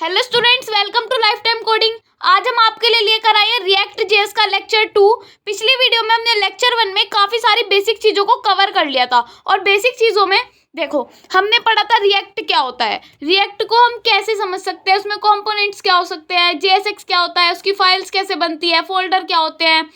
Hello students, welcome to life time coding. आज हम आपके लिए लेकर आए हैं रिएक्ट जेएस का लेक्चर 2। पिछली वीडियो में हमने लेक्चर 1 में काफ़ी सारी बेसिक चीज़ों को कवर कर लिया था और बेसिक चीज़ों में देखो हमने पढ़ा था रिएक्ट क्या होता है, रिएक्ट को हम कैसे समझ सकते हैं, उसमें कंपोनेंट्स क्या हो सकते हैं, जेएसएक्स क्या होता है, उसकी फाइल्स कैसे बनती है, फोल्डर क्या होते हैं,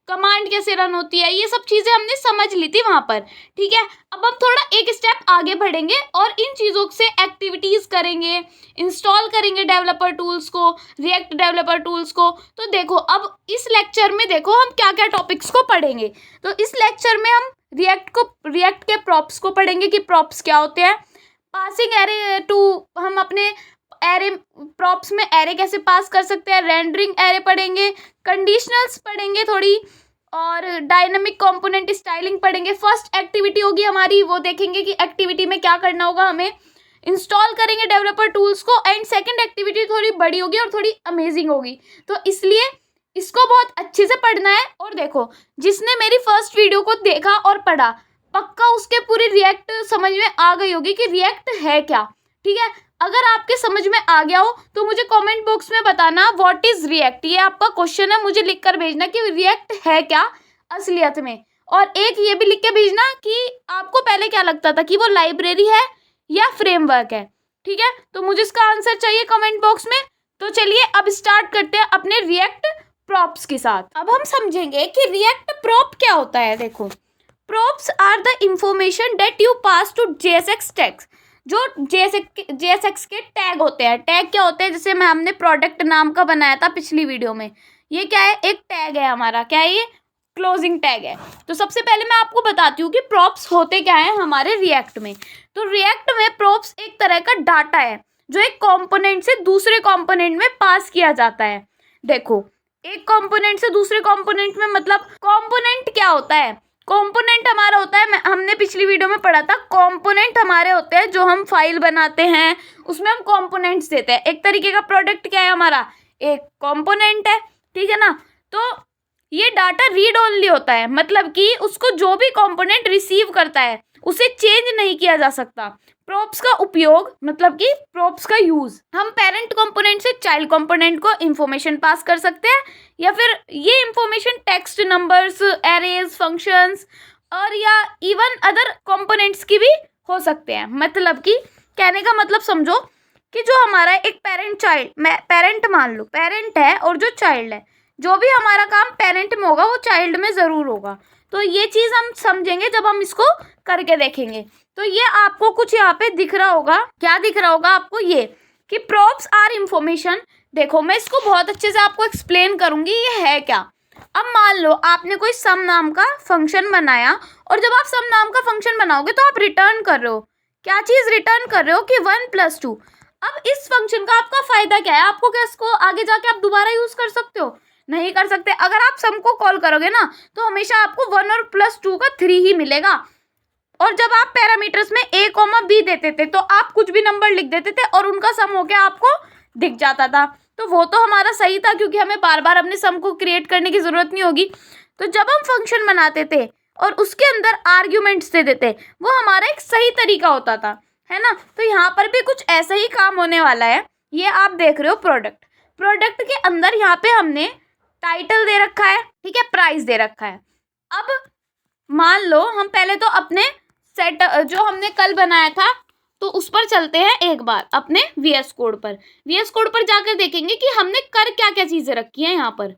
कमांड कैसे रन होती है, ये सब चीज़ें हमने समझ ली थी वहाँ पर। ठीक है, अब हम थोड़ा एक स्टेप आगे बढ़ेंगे और इन चीज़ों से एक्टिविटीज़ करेंगे, इंस्टॉल करेंगे डेवलपर टूल्स को, रिएक्ट डेवलपर टूल्स को। तो देखो अब इस लेक्चर में देखो हम क्या क्या टॉपिक्स को पढ़ेंगे। तो इस लेक्चर में हम रिएक्ट के प्रॉप्स को पढ़ेंगे कि प्रॉप्स क्या होते हैं, पासिंग एरे टू, हम अपने एरे प्रॉप्स में एरे कैसे पास कर सकते हैं, रेंडरिंग एरे पढ़ेंगे, कंडीशनल्स पढ़ेंगे थोड़ी, और डायनामिक कंपोनेंट स्टाइलिंग पढ़ेंगे। फर्स्ट एक्टिविटी होगी हमारी, वो देखेंगे कि एक्टिविटी में क्या करना होगा, हमें इंस्टॉल करेंगे डेवलपर टूल्स को। एंड सेकंड एक्टिविटी थोड़ी बड़ी होगी और थोड़ी अमेजिंग होगी, तो इसलिए इसको बहुत अच्छे से पढ़ना है। और देखो जिसने मेरी फर्स्ट वीडियो को देखा और पढ़ा, पक्का उसके पूरी रिएक्ट समझ में आ गई होगी कि रिएक्ट है क्या। ठीक है, अगर आपके समझ में आ गया हो तो मुझे कमेंट बॉक्स में बताना व्हाट इज रिएक्ट, ये आपका क्वेश्चन है, मुझे लिख कर भेजना कि रिएक्ट है क्या असलियत में। और एक ये भी लिख के भेजना कि आपको पहले क्या लगता था कि वो लाइब्रेरी है या फ्रेमवर्क है। ठीक है, तो मुझे इसका आंसर चाहिए कमेंट बॉक्स में। तो चलिए अब स्टार्ट करते हैं अपने रिएक्ट प्रॉप्स के साथ। अब हम समझेंगे कि रिएक्ट प्रॉप क्या होता है। देखो, props are the information that you pass to JSX tags। जो JSX के टैग होते हैं, टैग क्या होते हैं, जैसे मैं हमने प्रोडक्ट नाम का बनाया था पिछली वीडियो में, ये क्या है, एक टैग है हमारा, क्या है ये, क्लोजिंग टैग है। तो सबसे पहले मैं आपको बताती हूँ कि प्रॉप्स होते क्या है हमारे रिएक्ट में। तो रिएक्ट में प्रॉप्स एक तरह का डाटा है जो एक कंपोनेंट से दूसरे कंपोनेंट में पास किया जाता है। देखो, एक कंपोनेंट से दूसरे कंपोनेंट में, मतलब कंपोनेंट क्या होता है, कंपोनेंट हमारा होता है, हमने पिछली वीडियो में पढ़ा था, कंपोनेंट हमारे होते हैं जो हम फाइल बनाते हैं उसमें हम कंपोनेंट्स देते हैं। एक तरीके का प्रोडक्ट क्या है हमारा, एक कंपोनेंट है। ठीक है ना, तो ये डाटा रीड ओनली होता है, मतलब कि उसको जो भी कंपोनेंट रिसीव करता है उसे चेंज नहीं किया जा सकता। प्रॉप्स का उपयोग, मतलब कि प्रॉप्स का यूज, हम पेरेंट कंपोनेंट से चाइल्ड कंपोनेंट को इंफॉर्मेशन पास कर सकते हैं, या फिर ये information text, numbers, arrays, functions और या इवन अदर कंपोनेंट्स की भी हो सकते हैं। मतलब कि कहने का मतलब समझो कि जो हमारा एक पेरेंट मान लो, पेरेंट है और जो चाइल्ड है, जो भी हमारा काम पेरेंट में होगा वो चाइल्ड में ज़रूर होगा। तो ये चीज़ हम समझेंगे जब हम इसको करके देखेंगे। तो ये आपको कुछ यहाँ पे दिख रहा होगा, क्या दिख रहा होगा आपको, ये कि प्रॉप्स आर इंफॉर्मेशन। देखो मैं इसको बहुत अच्छे से आपको एक्सप्लेन करूँगी ये है क्या। अब मान लो आपने कोई सम नाम का फंक्शन बनाया, और जब आप सम नाम का फंक्शन बनाओगे तो आप रिटर्न कर रहे हो, क्या चीज़ रिटर्न कर रहे हो कि 1+2। अब इस फंक्शन का आपका फ़ायदा क्या है, आपको क्या इसको आगे जाके आप दोबारा यूज़ कर सकते हो, नहीं कर सकते। अगर आप सम को कॉल करोगे ना तो हमेशा आपको 1 और +2 का 3 ही मिलेगा। और जब आप पैरामीटर्स में a, b देते थे तो आप कुछ भी नंबर लिख देते थे और उनका सम होके आपको दिख जाता था। तो वो तो हमारा सही था, क्योंकि हमें बार बार अपने सम को क्रिएट करने की ज़रूरत नहीं होगी। तो जब हम फंक्शन बनाते थे और उसके अंदर आर्ग्यूमेंट्स दे देते, वो हमारा एक सही तरीका होता था, है ना। तो यहाँ पर भी कुछ ऐसा ही काम होने वाला है। ये आप देख रहे हो प्रोडक्ट के अंदर यहाँ पे हमने टाइटल दे रखा है, ठीक है, प्राइस दे रखा है। अब मान लो हम पहले तो अपने सेट जो हमने कल बनाया था तो उस पर चलते हैं एक बार, अपने VS कोड पर जाकर देखेंगे कि हमने कर क्या क्या चीज़ें रखी हैं यहाँ पर।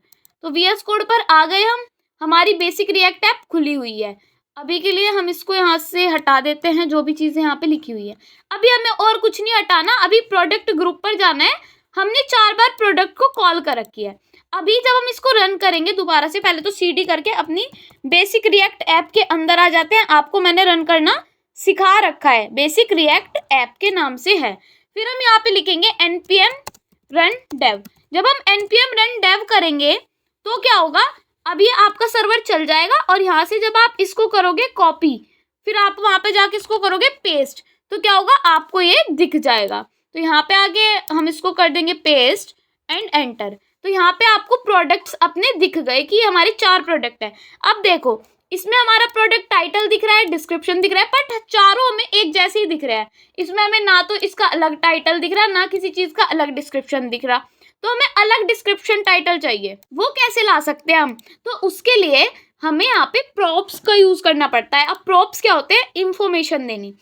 तो VS कोड पर आ गए हम, हमारी बेसिक रिएक्ट ऐप खुली हुई है। अभी के लिए हम इसको यहाँ से हटा देते हैं, जो भी चीज़ें यहाँ पे लिखी हुई है। अभी हमें और कुछ नहीं हटाना, अभी प्रोडक्ट ग्रुप पर जाना है। हमने 4 बार प्रोडक्ट को कॉल कर रखी है। अभी जब हम इसको रन करेंगे दोबारा से, पहले तो CD करके अपनी बेसिक रिएक्ट ऐप के अंदर आ जाते हैं। आपको मैंने रन करना सिखा रखा है, बेसिक रिएक्ट ऐप के नाम से है। फिर हम यहाँ पे लिखेंगे npm run dev। जब हम npm run dev करेंगे तो क्या होगा, अब ये आपका सर्वर चल जाएगा और यहाँ से जब आप इसको करोगे कॉपी, फिर आप वहाँ पे जाके इसको करोगे पेस्ट, तो क्या होगा, आपको ये दिख जाएगा। तो यहाँ पे आगे हम इसको कर देंगे पेस्ट एंड एंटर। तो यहाँ पे आपको प्रोडक्ट्स अपने दिख गए कि हमारे 4 प्रोडक्ट है। अब देखो इसमें हमारा प्रोडक्ट टाइटल दिख रहा है, डिस्क्रिप्शन दिख रहा है, बट चारों हमें एक जैसे ही दिख रहा है। इसमें हमें ना तो इसका अलग टाइटल दिख रहा, ना किसी चीज का अलग डिस्क्रिप्शन दिख रहा। तो हमें अलग डिस्क्रिप्शन टाइटल चाहिए, वो कैसे ला सकते हैं हम? तो उसके लिए हमें यहाँ पे प्रॉप्स का यूज करना पड़ता है। अब प्रॉप्स क्या होते हैं? इंफॉर्मेशन देनी।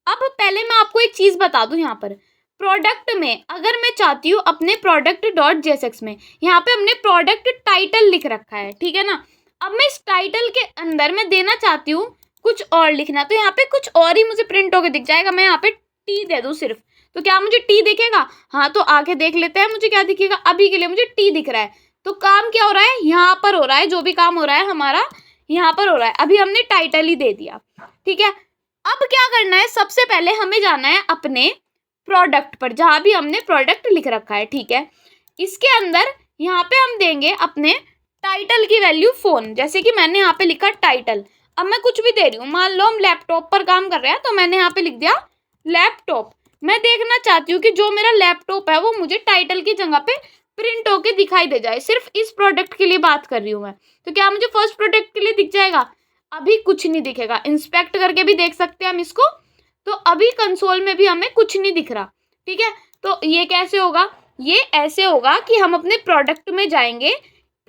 अब पहले मैं आपको एक चीज बता दूं, यहाँ पर प्रोडक्ट में अगर मैं चाहती हूँ अपने प्रोडक्ट डॉट जेएसएक्स में, यहाँ पे हमने प्रोडक्ट टाइटल लिख रखा है, ठीक है ना। अब मैं इस टाइटल के अंदर मैं देना चाहती हूँ कुछ और लिखना, तो यहाँ पे कुछ और ही मुझे प्रिंट होके दिख जाएगा। मैं यहाँ पे टी दे दूँ सिर्फ, तो क्या मुझे टी दिखेगा? हाँ, तो आगे देख लेते हैं मुझे क्या दिखेगा। अभी के लिए मुझे टी दिख रहा है। तो काम क्या हो रहा है? यहाँ पर हो रहा है, जो भी काम हो रहा है हमारा यहाँ पर हो रहा है। अभी हमने टाइटल ही दे दिया, ठीक है। अब क्या करना है? सबसे पहले हमें जाना है अपने प्रोडक्ट पर, जहाँ भी हमने प्रोडक्ट लिख रखा है, ठीक है। इसके अंदर यहाँ पे हम देंगे अपने टाइटल की वैल्यू फोन। जैसे कि मैंने यहाँ पे लिखा टाइटल। अब मैं कुछ भी दे रही हूँ, मान लो हम लैपटॉप पर काम कर रहे हैं, तो मैंने यहाँ पे लिख दिया लैपटॉप। मैं देखना चाहती हूँ कि जो मेरा लैपटॉप है वो मुझे टाइटल की जगह पे प्रिंट होके दिखाई दे जाए। सिर्फ इस प्रोडक्ट के लिए बात कर रही हूँ मैं। तो क्या मुझे फर्स्ट प्रोडक्ट के लिए दिख जाएगा? अभी कुछ नहीं दिखेगा। इंस्पेक्ट करके भी देख सकते हैं हम इसको, तो अभी कंसोल में भी हमें कुछ नहीं दिख रहा, ठीक है। तो ये कैसे होगा? ये ऐसे होगा कि हम अपने प्रोडक्ट में जाएंगे,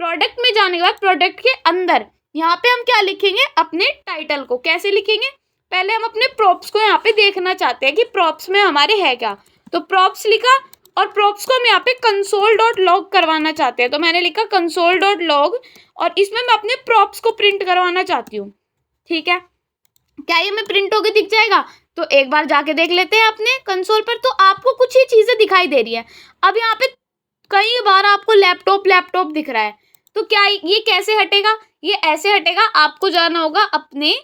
प्रोडक्ट में जाने के बाद प्रोडक्ट के अंदर यहाँ पे हम क्या लिखेंगे? अपने टाइटल को। कैसे लिखेंगे? पहले हम अपने प्रॉप्स को यहाँ पे देखना चाहते हैं कि प्रॉप्स में हमारे है क्या। तो प्रॉप्स लिखा, और प्रॉप्स को हम यहाँ पे कंसोल डॉट लॉग करवाना चाहते हैं, तो मैंने लिखा कंसोल डॉट लॉग, और इसमें मैं अपने प्रॉप्स को प्रिंट करवाना चाहती हूँ, ठीक है। क्या ये मैं प्रिंट होके दिख जाएगा? तो एक बार जाके देख लेते हैं अपने कंसोल पर। तो आपको कुछ ही चीजें दिखाई दे रही है। अब यहाँ पे कई बार आपको लैपटॉप लैपटॉप दिख रहा है, तो क्या ये कैसे हटेगा? ये ऐसे हटेगा। आपको जाना होगा अपने,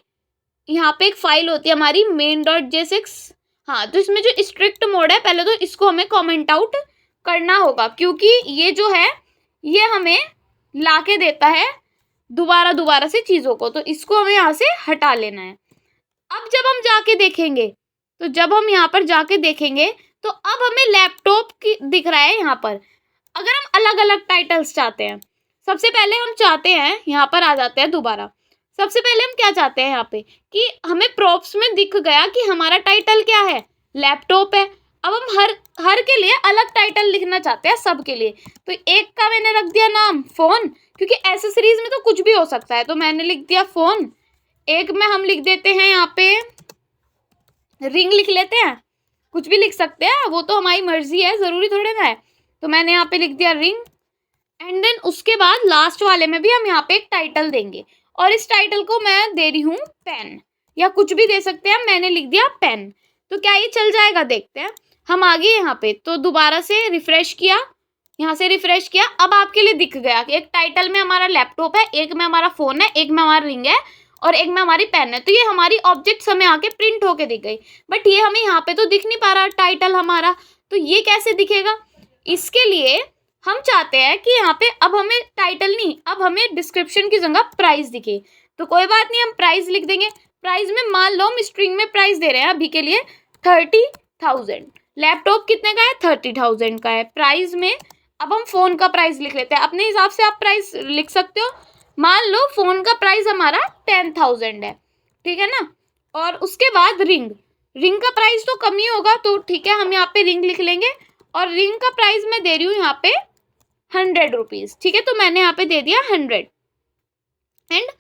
यहाँ पे एक फाइल होती है हमारी main.jsx। हाँ, तो इसमें जो स्ट्रिक्ट मोड है, पहले तो इसको हमें कमेंट आउट करना होगा, क्योंकि ये जो है ये हमें लाके देता है दोबारा से चीज़ों को। तो इसको हमें यहाँ से हटा लेना है। अब जब हम जाके देखेंगे, तो जब हम यहाँ पर जाके देखेंगे, तो अब हमें लैपटॉप की दिख रहा है यहाँ पर। अगर हम अलग अलग टाइटल्स चाहते हैं, सबसे पहले हम चाहते हैं, यहाँ पर आ जाते हैं दोबारा। सबसे पहले हम क्या चाहते हैं यहाँ पे कि हमें प्रॉप्स में दिख गया कि हमारा टाइटल क्या है? लैपटॉप है। अब हम हर के लिए अलग टाइटल लिखना चाहते हैं, सब के लिए। तो एक का मैंने रख दिया नाम फोन, क्योंकि एसेसरीज में तो कुछ भी हो सकता है, तो मैंने लिख दिया फोन। एक में हम लिख देते हैं यहाँ पे रिंग, लिख लेते हैं, कुछ भी लिख सकते हैं, वो तो हमारी मर्जी है, ज़रूरी थोड़े ना है। तो मैंने यहाँ पे लिख दिया रिंग। एंड देन उसके बाद लास्ट वाले में भी हम यहाँ पे एक टाइटल देंगे, और इस टाइटल को मैं दे रही हूँ पेन, या कुछ भी दे सकते हैं। मैंने लिख दिया पेन। तो क्या ये चल जाएगा? देखते हैं। हम आ गए यहाँ पे, तो दोबारा से रिफ्रेश किया, यहाँ से रिफ्रेश किया। अब आपके लिए दिख गया कि एक टाइटल में हमारा लैपटॉप है, एक में हमारा फ़ोन है, एक में हमारा रिंग है, और एक में हमारी पेन है। तो ये हमारी ऑब्जेक्ट्स हमें आके प्रिंट होके दिख गई, बट ये हमें यहाँ पे तो दिख नहीं पा रहा टाइटल हमारा। तो ये कैसे दिखेगा? इसके लिए हम चाहते हैं कि यहाँ पे अब हमें टाइटल नहीं, अब हमें डिस्क्रिप्शन की जगह प्राइस दिखे। तो कोई बात नहीं, हम प्राइस लिख देंगे। प्राइस में मान लो हम स्ट्रिंग में प्राइस दे रहे हैं अभी के लिए 30,000। लैपटॉप कितने का है? 30,000 का है। प्राइस में अब हम फ़ोन का प्राइस लिख लेते हैं, अपने हिसाब से आप प्राइस लिख सकते हो। मान लो फ़ोन का प्राइस हमारा 10,000 है, ठीक है ना। और उसके बाद रिंग, रिंग का प्राइस तो कम ही होगा, तो ठीक है, हम यहाँ पे रिंग लिख लेंगे। और रिंग का प्राइस मैं दे रही हूँ यहाँ पे 100 रुपीज़, ठीक है। तो मैंने यहाँ पे दे दिया 100। एंड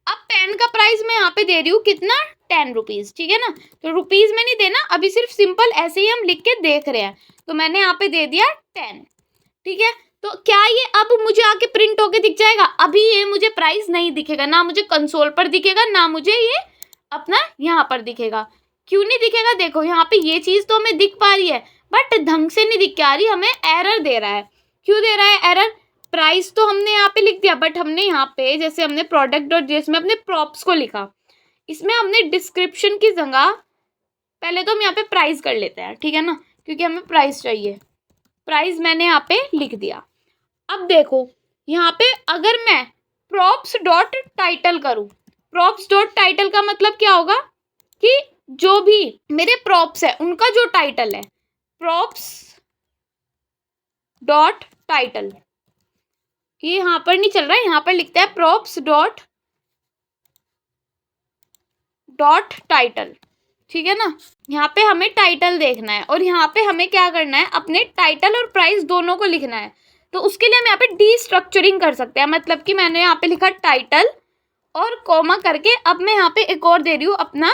अब पेन का प्राइस मैं यहाँ पे दे रही हूँ कितना? 10 रुपीज़, ठीक है ना। तो रुपीज़ में नहीं देना, अभी सिर्फ सिंपल ऐसे ही हम लिख के देख रहे हैं। तो मैंने यहाँ पे दे दिया 10, ठीक है। तो क्या ये अब मुझे आके प्रिंट होके दिख जाएगा? अभी ये मुझे प्राइस नहीं दिखेगा, ना मुझे कंसोल पर दिखेगा, ना मुझे ये अपना यहाँ पर दिखेगा। क्यों नहीं दिखेगा? देखो यहाँ पे ये चीज़ तो हमें दिख पा रही है, बट ढंग से नहीं दिख के आ रही, हमें एरर दे रहा है। क्यों दे रहा है एरर? प्राइस तो हमने यहाँ पे लिख दिया, बट हमने यहाँ पे जैसे हमने product.js में अपने प्रॉप्स को लिखा, इसमें हमने डिस्क्रिप्शन की जगह पहले तो हम यहाँ पे प्राइस कर लेते हैं, ठीक है ना, क्योंकि हमें प्राइस चाहिए। प्राइस मैंने यहाँ पे लिख दिया। अब देखो यहाँ पे अगर मैं प्रॉप्स डॉट टाइटल करूँ, प्रॉप्स डॉट टाइटल का मतलब क्या होगा कि जो भी मेरे प्रॉप्स है उनका जो टाइटल है, प्रॉप्स डॉट टाइटल, ये यहाँ पर नहीं चल रहा है, यहाँ पर लिखता है प्रॉप्स डॉट डॉट टाइटल, ठीक है ना। यहाँ पे हमें टाइटल देखना है और यहाँ पे हमें क्या करना है, अपने टाइटल और प्राइस दोनों को लिखना है। तो उसके लिए हम यहाँ पे डीस्ट्रक्चरिंग कर सकते हैं, मतलब कि मैंने यहाँ पे लिखा टाइटल और कॉमा करके, अब मैं यहाँ पे एक और दे रही हूँ अपना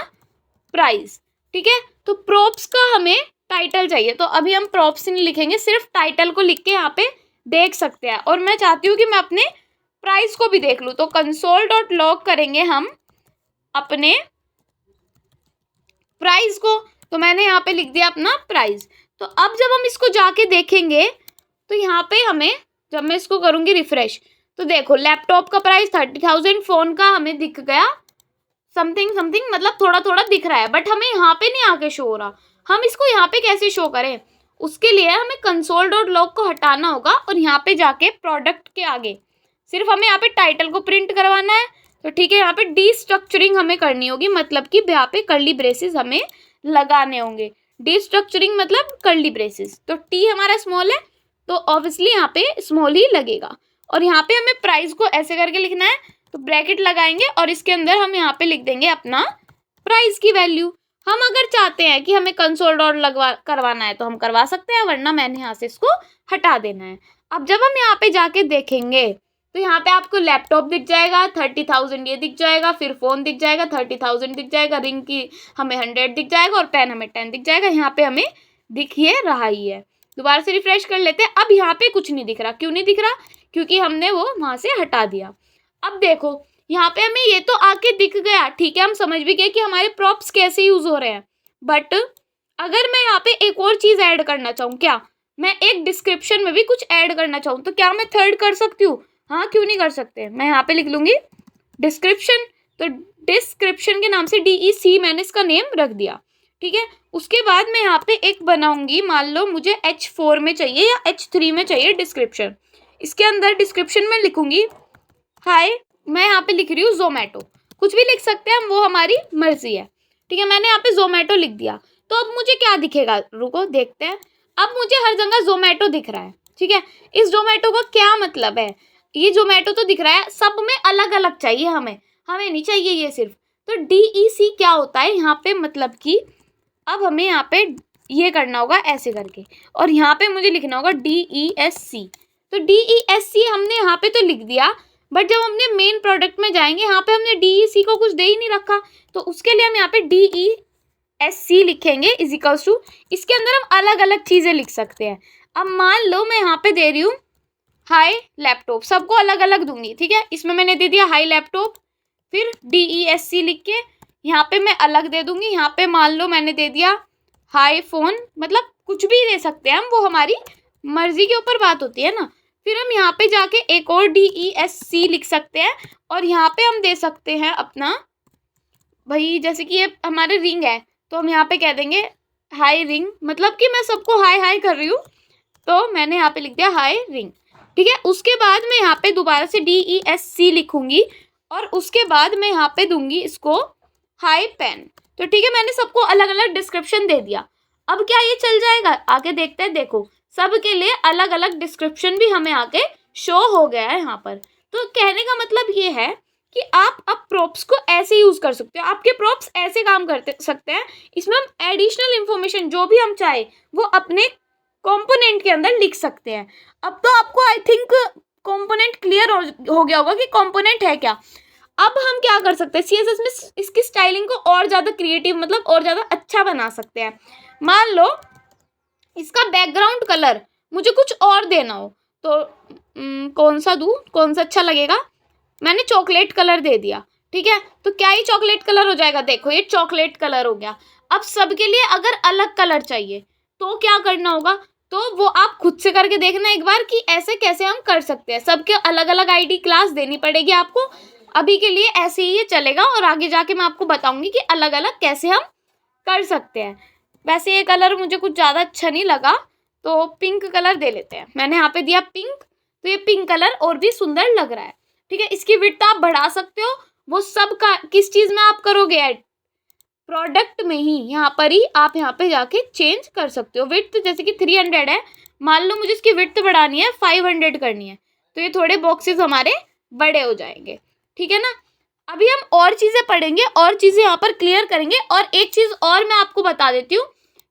प्राइस, ठीक है। तो प्रॉप्स का हमें टाइटल चाहिए, तो अभी हम प्रॉप्स नहीं लिखेंगे, सिर्फ टाइटल को लिख के यहाँ पे देख सकते हैं। और मैं चाहती हूँ कि मैं अपने प्राइस को भी देख लूँ, तो कंसोल डॉट लॉग करेंगे हम अपने प्राइस को। तो मैंने यहाँ पे लिख दिया अपना प्राइस। तो अब जब हम इसको जाके देखेंगे तो यहाँ पे हमें, जब मैं इसको करूँगी रिफ्रेश, तो देखो लैपटॉप का प्राइस 30,000, फ़ोन का हमें दिख गया समथिंग समथिंग, मतलब थोड़ा थोड़ा दिख रहा है, बट हमें यहाँ पे नहीं आके शो हो रहा। हम इसको यहाँ पे कैसे शो करें, उसके लिए हमें कंसोल डॉट लॉग को हटाना होगा और यहाँ पे जाके प्रोडक्ट के आगे सिर्फ हमें यहाँ पे टाइटल को प्रिंट करवाना है। तो ठीक है, यहाँ पे डीस्ट्रक्चरिंग हमें करनी होगी, मतलब कि यहाँ पे कर्ली ब्रेसेस हमें लगाने होंगे। डीस्ट्रक्चरिंग मतलब कर्ली ब्रेसेस, तो टी हमारा स्मॉल है तो ऑब्वियसली यहाँ पे स्मॉल ही लगेगा। और यहाँ पे हमें प्राइस को ऐसे करके लिखना है, तो ब्रैकेट लगाएंगे और इसके अंदर हम यहाँ पे लिख देंगे अपना प्राइस की वैल्यू। हम अगर चाहते हैं कि हमें कंसोल डॉट करवाना है तो हम करवा सकते हैं, वरना मैंने यहाँ से इसको हटा देना है। अब जब हम यहाँ पे जाके देखेंगे तो यहाँ पे आपको लैपटॉप दिख जाएगा, 30,000 ये दिख जाएगा, फिर फ़ोन दिख जाएगा, 30,000 दिख जाएगा, रिंग की हमें 100 दिख जाएगा और पेन हमें 10 दिख जाएगा। यहाँ पे हमें दिख ये रहा ही है। दोबारा से रिफ्रेश कर लेते हैं। अब यहाँ पे कुछ नहीं दिख रहा, क्यों नहीं दिख रहा, क्योंकि हमने वो वहाँ से हटा दिया। अब देखो यहाँ पे हमें ये तो आके दिख गया, ठीक है, हम समझ भी गए कि हमारे प्रॉप्स कैसे यूज़ हो रहे हैं। बट अगर मैं यहाँ पे एक और चीज़ ऐड करना चाहूँ, क्या मैं एक डिस्क्रिप्शन में भी कुछ ऐड करना चाहूँ, तो क्या मैं थर्ड कर सकती हूँ? हाँ, क्यों नहीं कर सकते। मैं यहाँ पे लिख लूँगी डिस्क्रिप्शन, तो डिस्क्रिप्शन के नाम से DEC मैंने इसका नेम रख दिया, ठीक है। उसके बाद मैं यहाँ पे एक बनाऊँगी, मान लो मुझे H4 में चाहिए या H3 में चाहिए डिस्क्रिप्शन। इसके अंदर डिस्क्रिप्शन में लिखूँगी हाय, मैं यहाँ पे लिख रही हूँ जोमेटो, कुछ भी लिख सकते हैं हम, वो हमारी मर्जी है, ठीक है। मैंने यहाँ पे जोमेटो लिख दिया, तो अब मुझे क्या दिखेगा, रुको देखते हैं। अब मुझे हर जगह जोमेटो दिख रहा है, ठीक है। इस जोमेटो का क्या मतलब है, ये जोमेटो तो दिख रहा है, सब में अलग अलग चाहिए हमें नहीं चाहिए ये सिर्फ। तो DEC क्या होता है यहाँ पे, मतलब कि अब हमें यहाँ पे ये करना होगा ऐसे करके, और यहाँ पे मुझे लिखना होगा DESC। तो DESC हमने यहाँ पे तो लिख दिया, बट जब हमने मेन प्रोडक्ट में जाएंगे यहाँ पे हमने DEC को कुछ दे ही नहीं रखा, तो उसके लिए हम यहाँ पे DESC लिखेंगे इजिकल्स टू, इसके अंदर हम अलग अलग चीज़ें लिख सकते हैं। अब मान लो मैं यहाँ पे दे रही हूँ हाई लैपटॉप, सबको अलग अलग दूंगी, ठीक है। इसमें मैंने दे दिया हाई लैपटॉप, फिर DESC लिख के यहाँ पे मैं अलग दे दूंगी। यहाँ पे मान लो मैंने दे दिया हाई फोन, मतलब कुछ भी दे सकते हैं हम, वो हमारी मर्जी के ऊपर बात होती है ना। फिर हम यहाँ पे जाके एक और DESC लिख सकते हैं और यहाँ पे हम दे सकते हैं अपना, भाई जैसे कि ये हमारे रिंग है तो हम यहाँ पे कह देंगे हाई रिंग, मतलब कि मैं सबको हाई हाई कर रही हूँ, तो मैंने यहाँ पे लिख दिया हाई रिंग, ठीक है। उसके बाद मैं यहाँ पे दोबारा से DESC लिखूंगी और उसके बाद मैं यहाँ पे दूंगी इसको हाई पेन। तो ठीक है, मैंने सबको अलग अलग डिस्क्रिप्शन दे दिया। अब क्या ये चल जाएगा, आगे देखते हैं। देखो सब के लिए अलग अलग डिस्क्रिप्शन भी हमें आगे शो हो गया है यहाँ पर। तो कहने का मतलब ये है कि आप अब प्रॉप्स को ऐसे यूज़ कर सकते हो, आपके प्रॉप्स ऐसे काम कर सकते हैं। इसमें हम एडिशनल इन्फॉर्मेशन जो भी हम चाहे वो अपने कंपोनेंट के अंदर लिख सकते हैं। अब तो आपको आई थिंक कंपोनेंट क्लियर हो गया होगा कि कंपोनेंट है क्या। अब हम क्या कर सकते हैं, CSS में इसकी स्टाइलिंग को और ज़्यादा क्रिएटिव, मतलब और ज़्यादा अच्छा बना सकते हैं। मान लो इसका बैकग्राउंड कलर मुझे कुछ और देना हो, तो कौन सा दूँ, कौन सा अच्छा लगेगा। मैंने चॉकलेट कलर दे दिया, ठीक है। तो क्या ये चॉकलेट कलर हो जाएगा, देखो ये चॉकलेट कलर हो गया। अब सबके लिए अगर अलग कलर चाहिए तो क्या करना होगा, तो वो आप खुद से करके देखना एक बार कि ऐसे कैसे हम कर सकते हैं। सबके अलग अलग ID क्लास देनी पड़ेगी आपको। अभी के लिए ऐसे ही ये चलेगा और आगे जाके मैं आपको बताऊंगी कि अलग अलग कैसे हम कर सकते हैं। वैसे ये कलर मुझे कुछ ज़्यादा अच्छा नहीं लगा, तो पिंक कलर दे लेते हैं। मैंने यहाँ पे दिया पिंक, तो ये पिंक कलर और भी सुंदर लग रहा है, ठीक है। इसकी विड्थ आप बढ़ा सकते हो, वो सब का किस चीज़ में आप करोगे ऐड, प्रोडक्ट में ही, यहाँ पर ही आप यहाँ पे जाके चेंज कर सकते हो। विड्थ जैसे कि 300 है, मान लो मुझे इसकी विड्थ बढ़ानी है 500 करनी है, तो ये थोड़े बॉक्सेस हमारे बड़े हो जाएंगे, ठीक है ना। अभी हम और चीज़ें पढ़ेंगे और चीज़ें यहाँ पर क्लियर करेंगे। और एक चीज़ और मैं आपको बता देती हूँ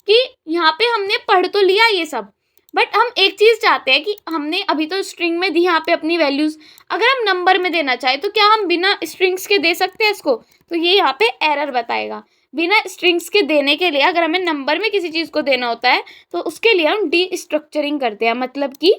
कि यहाँ पे हमने पढ़ तो लिया ये सब, बट हम एक चीज़ चाहते हैं कि हमने अभी तो स्ट्रिंग में दी यहाँ पे अपनी वैल्यूज़, अगर हम नंबर में देना चाहें तो क्या हम बिना स्ट्रिंग्स के दे सकते हैं इसको? तो ये यहाँ पे एरर बताएगा। बिना स्ट्रिंग्स के देने के लिए अगर हमें नंबर में किसी चीज़ को देना होता है तो उसके लिए हम डी स्ट्रक्चरिंग करते हैं, मतलब कि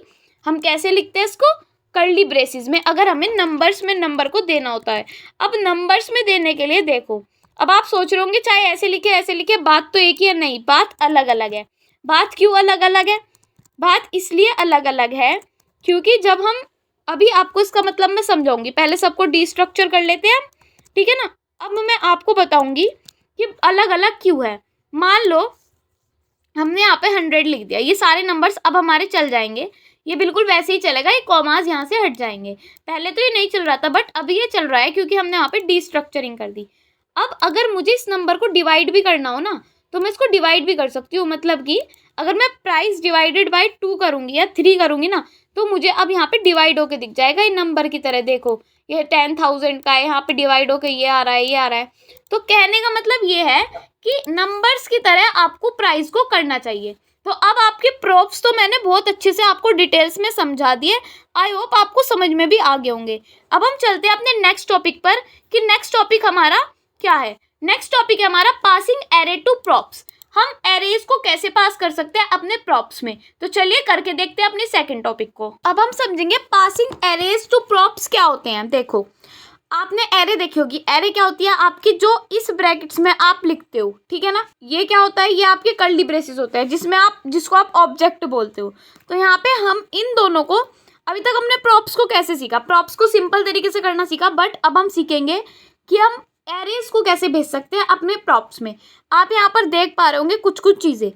हम कैसे लिखते हैं इसको? कर्ली ब्रेसिस में, अगर हमें नंबर्स में नंबर को देना होता है। अब नंबर्स में देने के लिए देखो, अब आप सोच रहे होंगे चाहे ऐसे लिखे, बात तो एक ही है। नहीं, बात अलग अलग है। बात क्यों अलग अलग है? बात इसलिए अलग अलग है क्योंकि जब हम, अभी आपको इसका मतलब मैं समझाऊंगी, पहले सबको डिस्ट्रक्चर कर लेते हैं, ठीक है ना। अब मैं आपको बताऊंगी कि अलग अलग क्यों है। मान लो हमने यहाँ पे 100 लिख दिया, ये सारे नंबर्स अब हमारे चल जाएंगे, ये बिल्कुल वैसे ही चलेगा, ये कॉमास यहाँ से हट जाएंगे। पहले तो ये नहीं चल रहा था बट अभी ये चल रहा है क्योंकि हमने यहाँ पे डिस्ट्रक्चरिंग कर दी। अब अगर मुझे इस नंबर को डिवाइड भी करना हो ना तो मैं इसको डिवाइड भी कर सकती हूँ, मतलब कि अगर मैं प्राइस डिवाइडेड बाई 2 करूँगी या 3 करूँगी ना तो मुझे अब यहाँ पे डिवाइड होके दिख जाएगा ये नंबर की तरह। देखो ये 10,000 का है, यहाँ पे डिवाइड होके ये आ रहा है, ये आ रहा है। तो कहने का मतलब ये है कि नंबर्स की तरह आपको प्राइस को करना चाहिए। तो अब आपके प्रूफ्स तो मैंने बहुत अच्छे से आपको डिटेल्स में समझा दिए, आई होप आपको समझ में भी आ गए होंगे। अब हम चलते हैं अपने नेक्स्ट टॉपिक पर कि नेक्स्ट टॉपिक हमारा क्या है। नेक्स्ट टॉपिक है हमारा पासिंग एरे टू प्रॉप्स। हम एरेज को कैसे पास कर सकते हैं अपने प्रॉप्स में, तो चलिए करके देखते हैं अपने सेकंड टॉपिक को। अब हम समझेंगे पासिंग एरेज टू प्रॉप्स क्या होते हैं। देखो आपने एरे देखी होगी, एरे क्या होती है आपकी, जो इस ब्रैकेट्स में आप लिखते हो, ठीक है ना। ये क्या होता है, ये आपके कर्ली ब्रेसेस होते हैं जिसमें आप, जिसको आप ऑब्जेक्ट बोलते हो। तो यहाँ पे हम इन दोनों को, अभी तक हमने प्रॉप्स को कैसे सीखा, प्रॉप्स को सिंपल तरीके से करना सीखा, बट अब हम सीखेंगे कि हम एरेज को कैसे भेज सकते हैं अपने प्रॉप्स में। आप यहाँ पर देख पा रहे होंगे कुछ कुछ चीज़ें,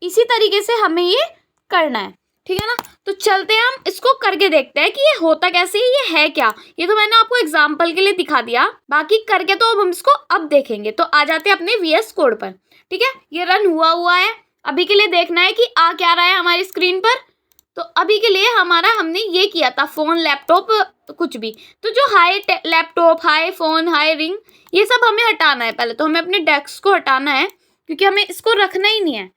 इसी तरीके से हमें ये करना है, ठीक है ना। तो चलते हैं हम इसको करके देखते हैं कि ये होता कैसे है, ये है क्या। ये तो मैंने आपको एग्जाम्पल के लिए दिखा दिया, बाकी करके तो अब हम इसको अब देखेंगे। तो आ जाते हैं अपने VS कोड पर, ठीक है। ये रन हुआ है, अभी के लिए देखना है कि आ क्या रहा है हमारी स्क्रीन पर। तो अभी के लिए हमने ये किया था फ़ोन, लैपटॉप, कुछ भी। तो जो high laptop, high phone, high ring, ये सब हमें हटाना है। पहले तो हमें अपने डेस्क को हटाना है क्योंकि हमें इसको रखना ही नहीं है,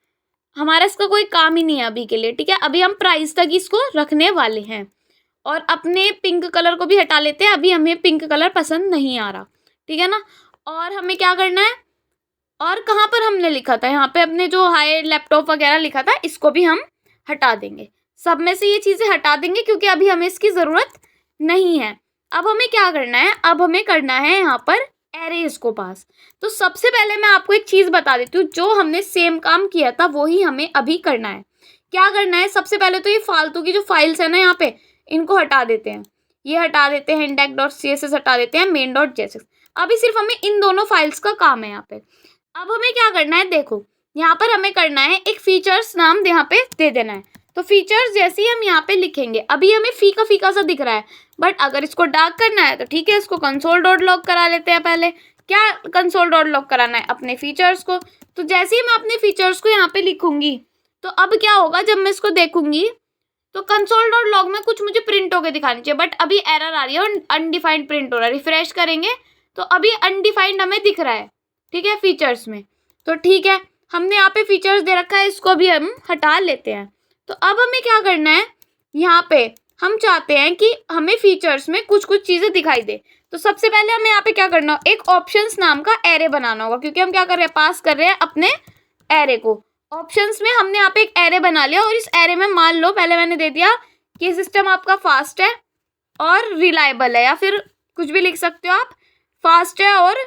हमारा इसका कोई काम ही नहीं है अभी के लिए, ठीक है। अभी हम प्राइस तक इसको रखने वाले हैं। और अपने पिंक कलर को भी हटा लेते हैं, अभी हमें पिंक कलर पसंद नहीं आ रहा, ठीक है ना। और हमें क्या करना है, और कहाँ पर हमने लिखा था, यहाँ पे अपने जो हाई लैपटॉप वगैरह लिखा था इसको भी हम हटा देंगे। सब में से ये चीज़ें हटा देंगे क्योंकि अभी हमें इसकी ज़रूरत नहीं है। अब हमें क्या करना है, अब हमें करना है यहाँ पर एरेज को पास। तो सबसे पहले मैं आपको एक चीज़ बता देती हूँ, जो हमने सेम काम किया था वही हमें अभी करना है। क्या करना है, सबसे पहले तो ये फालतू की जो फाइल्स है ना यहाँ पे, इनको हटा देते हैं। ये हटा देते हैं, index.css हटा देते हैं, main.js। अभी सिर्फ हमें इन दोनों फाइल्स का काम है यहाँ पे। अब हमें क्या करना है, देखो यहाँ पर हमें करना है एक फीचर्स नाम यहाँ पे दे देना है। तो फीचर्स जैसे ही हम यहाँ पे लिखेंगे, अभी हमें फीका फीका सा दिख रहा है, बट अगर इसको डार्क करना है तो ठीक है, इसको console.log करा लेते हैं। पहले क्या console.log कराना है, अपने फीचर्स को। तो जैसे ही मैं अपने फीचर्स को यहाँ पे लिखूंगी तो अब क्या होगा, जब मैं इसको देखूंगी तो console.log में कुछ मुझे प्रिंट होकर दिखानी चाहिए, बट अभी एरर आ रही है और अनडिफाइंड प्रिंट हो रहा है। रिफ्रेश करेंगे तो अभी अनडिफाइंड हमें दिख रहा है, ठीक है, फीचर्स में। तो ठीक है, हमने यहाँ पे फीचर्स दे रखा है, इसको भी हम हटा लेते हैं। तो अब हमें क्या करना है, यहाँ पे हम चाहते हैं कि हमें फीचर्स में कुछ कुछ चीज़ें दिखाई दे। तो सबसे पहले हमें यहाँ पे क्या करना हो, एक ऑप्शंस नाम का एरे बनाना होगा, क्योंकि हम क्या कर रहे हैं, पास कर रहे हैं अपने एरे को। ऑप्शंस में हमने यहाँ पे एक एरे बना लिया और इस एरे में मान लो पहले मैंने दे दिया कि सिस्टम आपका फास्ट है और रिलायबल है, या फिर कुछ भी लिख सकते हो आप, फास्ट है और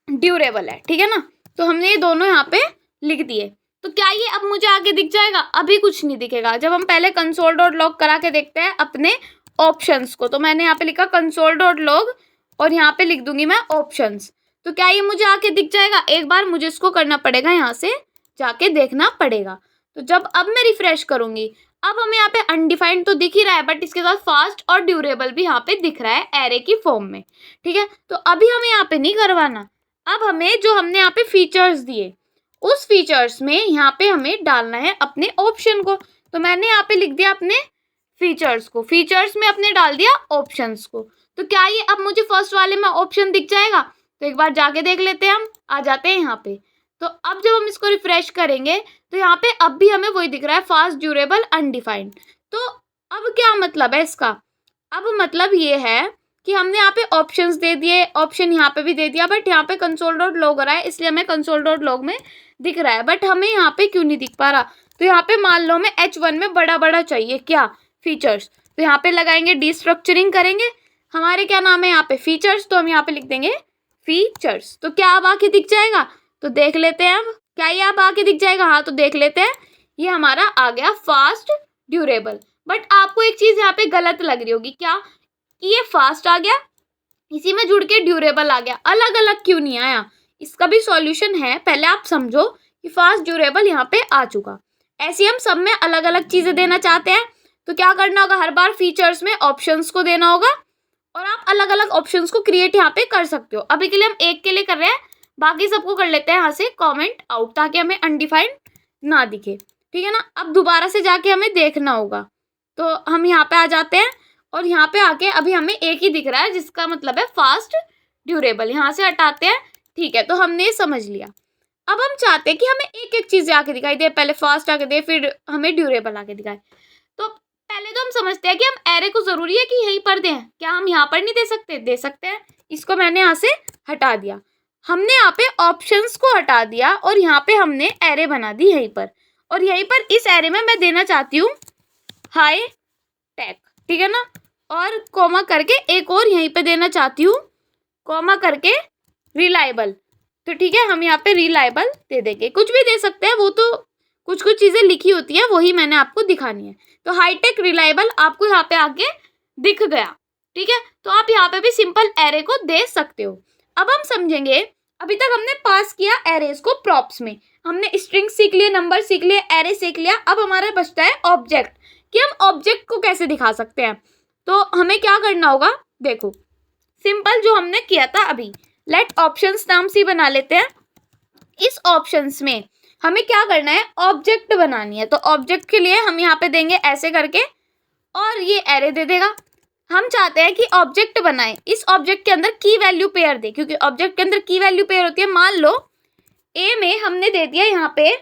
ड्यूरेबल है, ठीक है ना। तो हमने ये दोनों यहाँ पे लिख दिए। तो क्या ये अब मुझे आगे दिख जाएगा? अभी कुछ नहीं दिखेगा। जब हम पहले console.log करा के देखते हैं अपने ऑप्शंस को, तो मैंने यहाँ पे लिखा console.log और यहाँ पे लिख दूंगी मैं ऑप्शंस। तो क्या ये मुझे आके दिख जाएगा? एक बार मुझे इसको करना पड़ेगा, यहाँ से जाके देखना पड़ेगा। तो जब अब मैं रिफ्रेश करूंगी, अब हमें यहाँ पे अनडिफाइंड तो दिख ही रहा है, बट इसके साथ फास्ट और ड्यूरेबल भी यहाँ पे दिख रहा है एरे की फॉर्म में, ठीक है। तो अभी हमें यहाँ पे नहीं करवाना, अब हमें जो हमने यहाँ पे फीचर्स दिए उस फीचर्स में यहाँ पे हमें डालना है अपने ऑप्शन को। तो मैंने यहाँ पे लिख दिया अपने फीचर्स को, फीचर्स में अपने डाल दिया ऑप्शंस को। तो क्या ये अब मुझे फर्स्ट वाले में ऑप्शन दिख जाएगा? तो एक बार जाके देख लेते हैं, हम आ जाते हैं यहाँ पे। तो अब जब हम इसको रिफ्रेश करेंगे तो यहाँ पे अब भी हमें वही दिख रहा है, फास्ट, ड्यूरेबल, अनडिफाइंड। तो अब क्या मतलब है इसका? अब मतलब ये है कि हमने यहाँ पे ऑप्शंस दे दिए, ऑप्शन यहाँ पे भी दे दिया, बट यहाँ पे कंसोल डॉट लॉग हो रहा है, इसलिए हमें कंसोल डॉट लॉग में दिख रहा है, बट हमें यहाँ पे क्यों नहीं दिख पा रहा? तो यहाँ पे मान लो हमें H1 में बड़ा बड़ा चाहिए, क्या? फीचर्स। तो यहाँ पे लगाएंगे, डिस्ट्रक्चरिंग करेंगे, हमारे क्या नाम है यहाँ पे? फीचर्स। तो हम यहाँ पे लिख देंगे फीचर्स। तो क्या अब आके दिख जाएगा? तो देख लेते हैं, अब क्या ये अब आके दिख जाएगा? हाँ, तो देख लेते हैं, ये हमारा आ गया फास्ट, ड्यूरेबल। बट आपको एक चीज यहाँ पे गलत लग रही होगी, क्या? कि ये फास्ट आ गया, इसी में जुड़ के ड्यूरेबल आ गया, अलग अलग क्यों नहीं आया? इसका भी सॉल्यूशन है, पहले आप समझो कि फास्ट, ड्यूरेबल यहाँ पे आ चुका। ऐसे हम सब में अलग अलग चीजें देना चाहते हैं, तो क्या करना होगा? हर बार फीचर्स में ऑप्शंस को देना होगा, और आप अलग अलग ऑप्शंस को क्रिएट यहाँ पे कर सकते हो। अभी के लिए हम एक के लिए कर रहे हैं, बाकी सबको कर लेते हैं यहाँ से कॉमेंट आउट, ताकि हमें अनडिफाइंड ना दिखे, ठीक है ना। अब दोबारा से जाके हमें देखना होगा, तो हम यहाँ पे आ जाते हैं, और यहाँ पे आके अभी हमें एक ही दिख रहा है, जिसका मतलब है फास्ट, ड्यूरेबल। यहाँ से हटाते हैं, ठीक है, तो हमने ये समझ लिया। अब हम चाहते हैं कि हमें एक एक चीज़ आके दिखाई दे, पहले फास्ट आके दे, फिर हमें ड्यूरेबल आके दिखाए। तो पहले तो हम समझते हैं कि हम एरे को ज़रूरी है कि यहीं पर दें, क्या हम यहाँ पर नहीं दे सकते? दे सकते हैं। इसको मैंने यहाँ से हटा दिया, हमने यहाँ पे ऑप्शंस को हटा दिया, और यहाँ पे हमने एरे बना दी यहीं पर, और यहीं पर इस एरे में मैं देना चाहती हूँ हाई टेक, ठीक है ना, और कॉमा करके एक और यहीं पे देना चाहती हूँ, कॉमा करके रिलायबल। तो ठीक है, हम यहाँ पे रिलायबल दे देंगे, कुछ भी दे सकते हैं, वो तो कुछ कुछ चीज़ें लिखी होती है, वही मैंने आपको दिखानी है। तो हाईटेक रिलायबल आपको यहाँ पे आके दिख गया, ठीक है। तो आप यहाँ पे भी सिंपल एरे को दे सकते हो। अब हम समझेंगे, अभी तक हमने पास किया एरेज को प्रॉप्स में, हमने स्ट्रिंग सीख लिए, नंबर सीख लिए, एरे सीख लिया। अब हमारा बचता है ऑब्जेक्ट, कि हम ऑब्जेक्ट को कैसे दिखा सकते हैं। तो हमें क्या करना होगा? देखो, सिंपल जो हमने किया था अभी, लेट ऑप्शंस नाम से बना लेते हैं। इस ऑप्शंस में हमें क्या करना है? ऑब्जेक्ट बनानी है। तो ऑब्जेक्ट के लिए हम यहाँ पे देंगे ऐसे करके, और ये एरे दे देगा। हम चाहते हैं कि ऑब्जेक्ट बनाएं, इस ऑब्जेक्ट के अंदर की वैल्यू पेयर दे, क्योंकि ऑब्जेक्ट के अंदर की वैल्यू पेयर होती है। मान लो ए में हमने दे दिया, यहाँ पे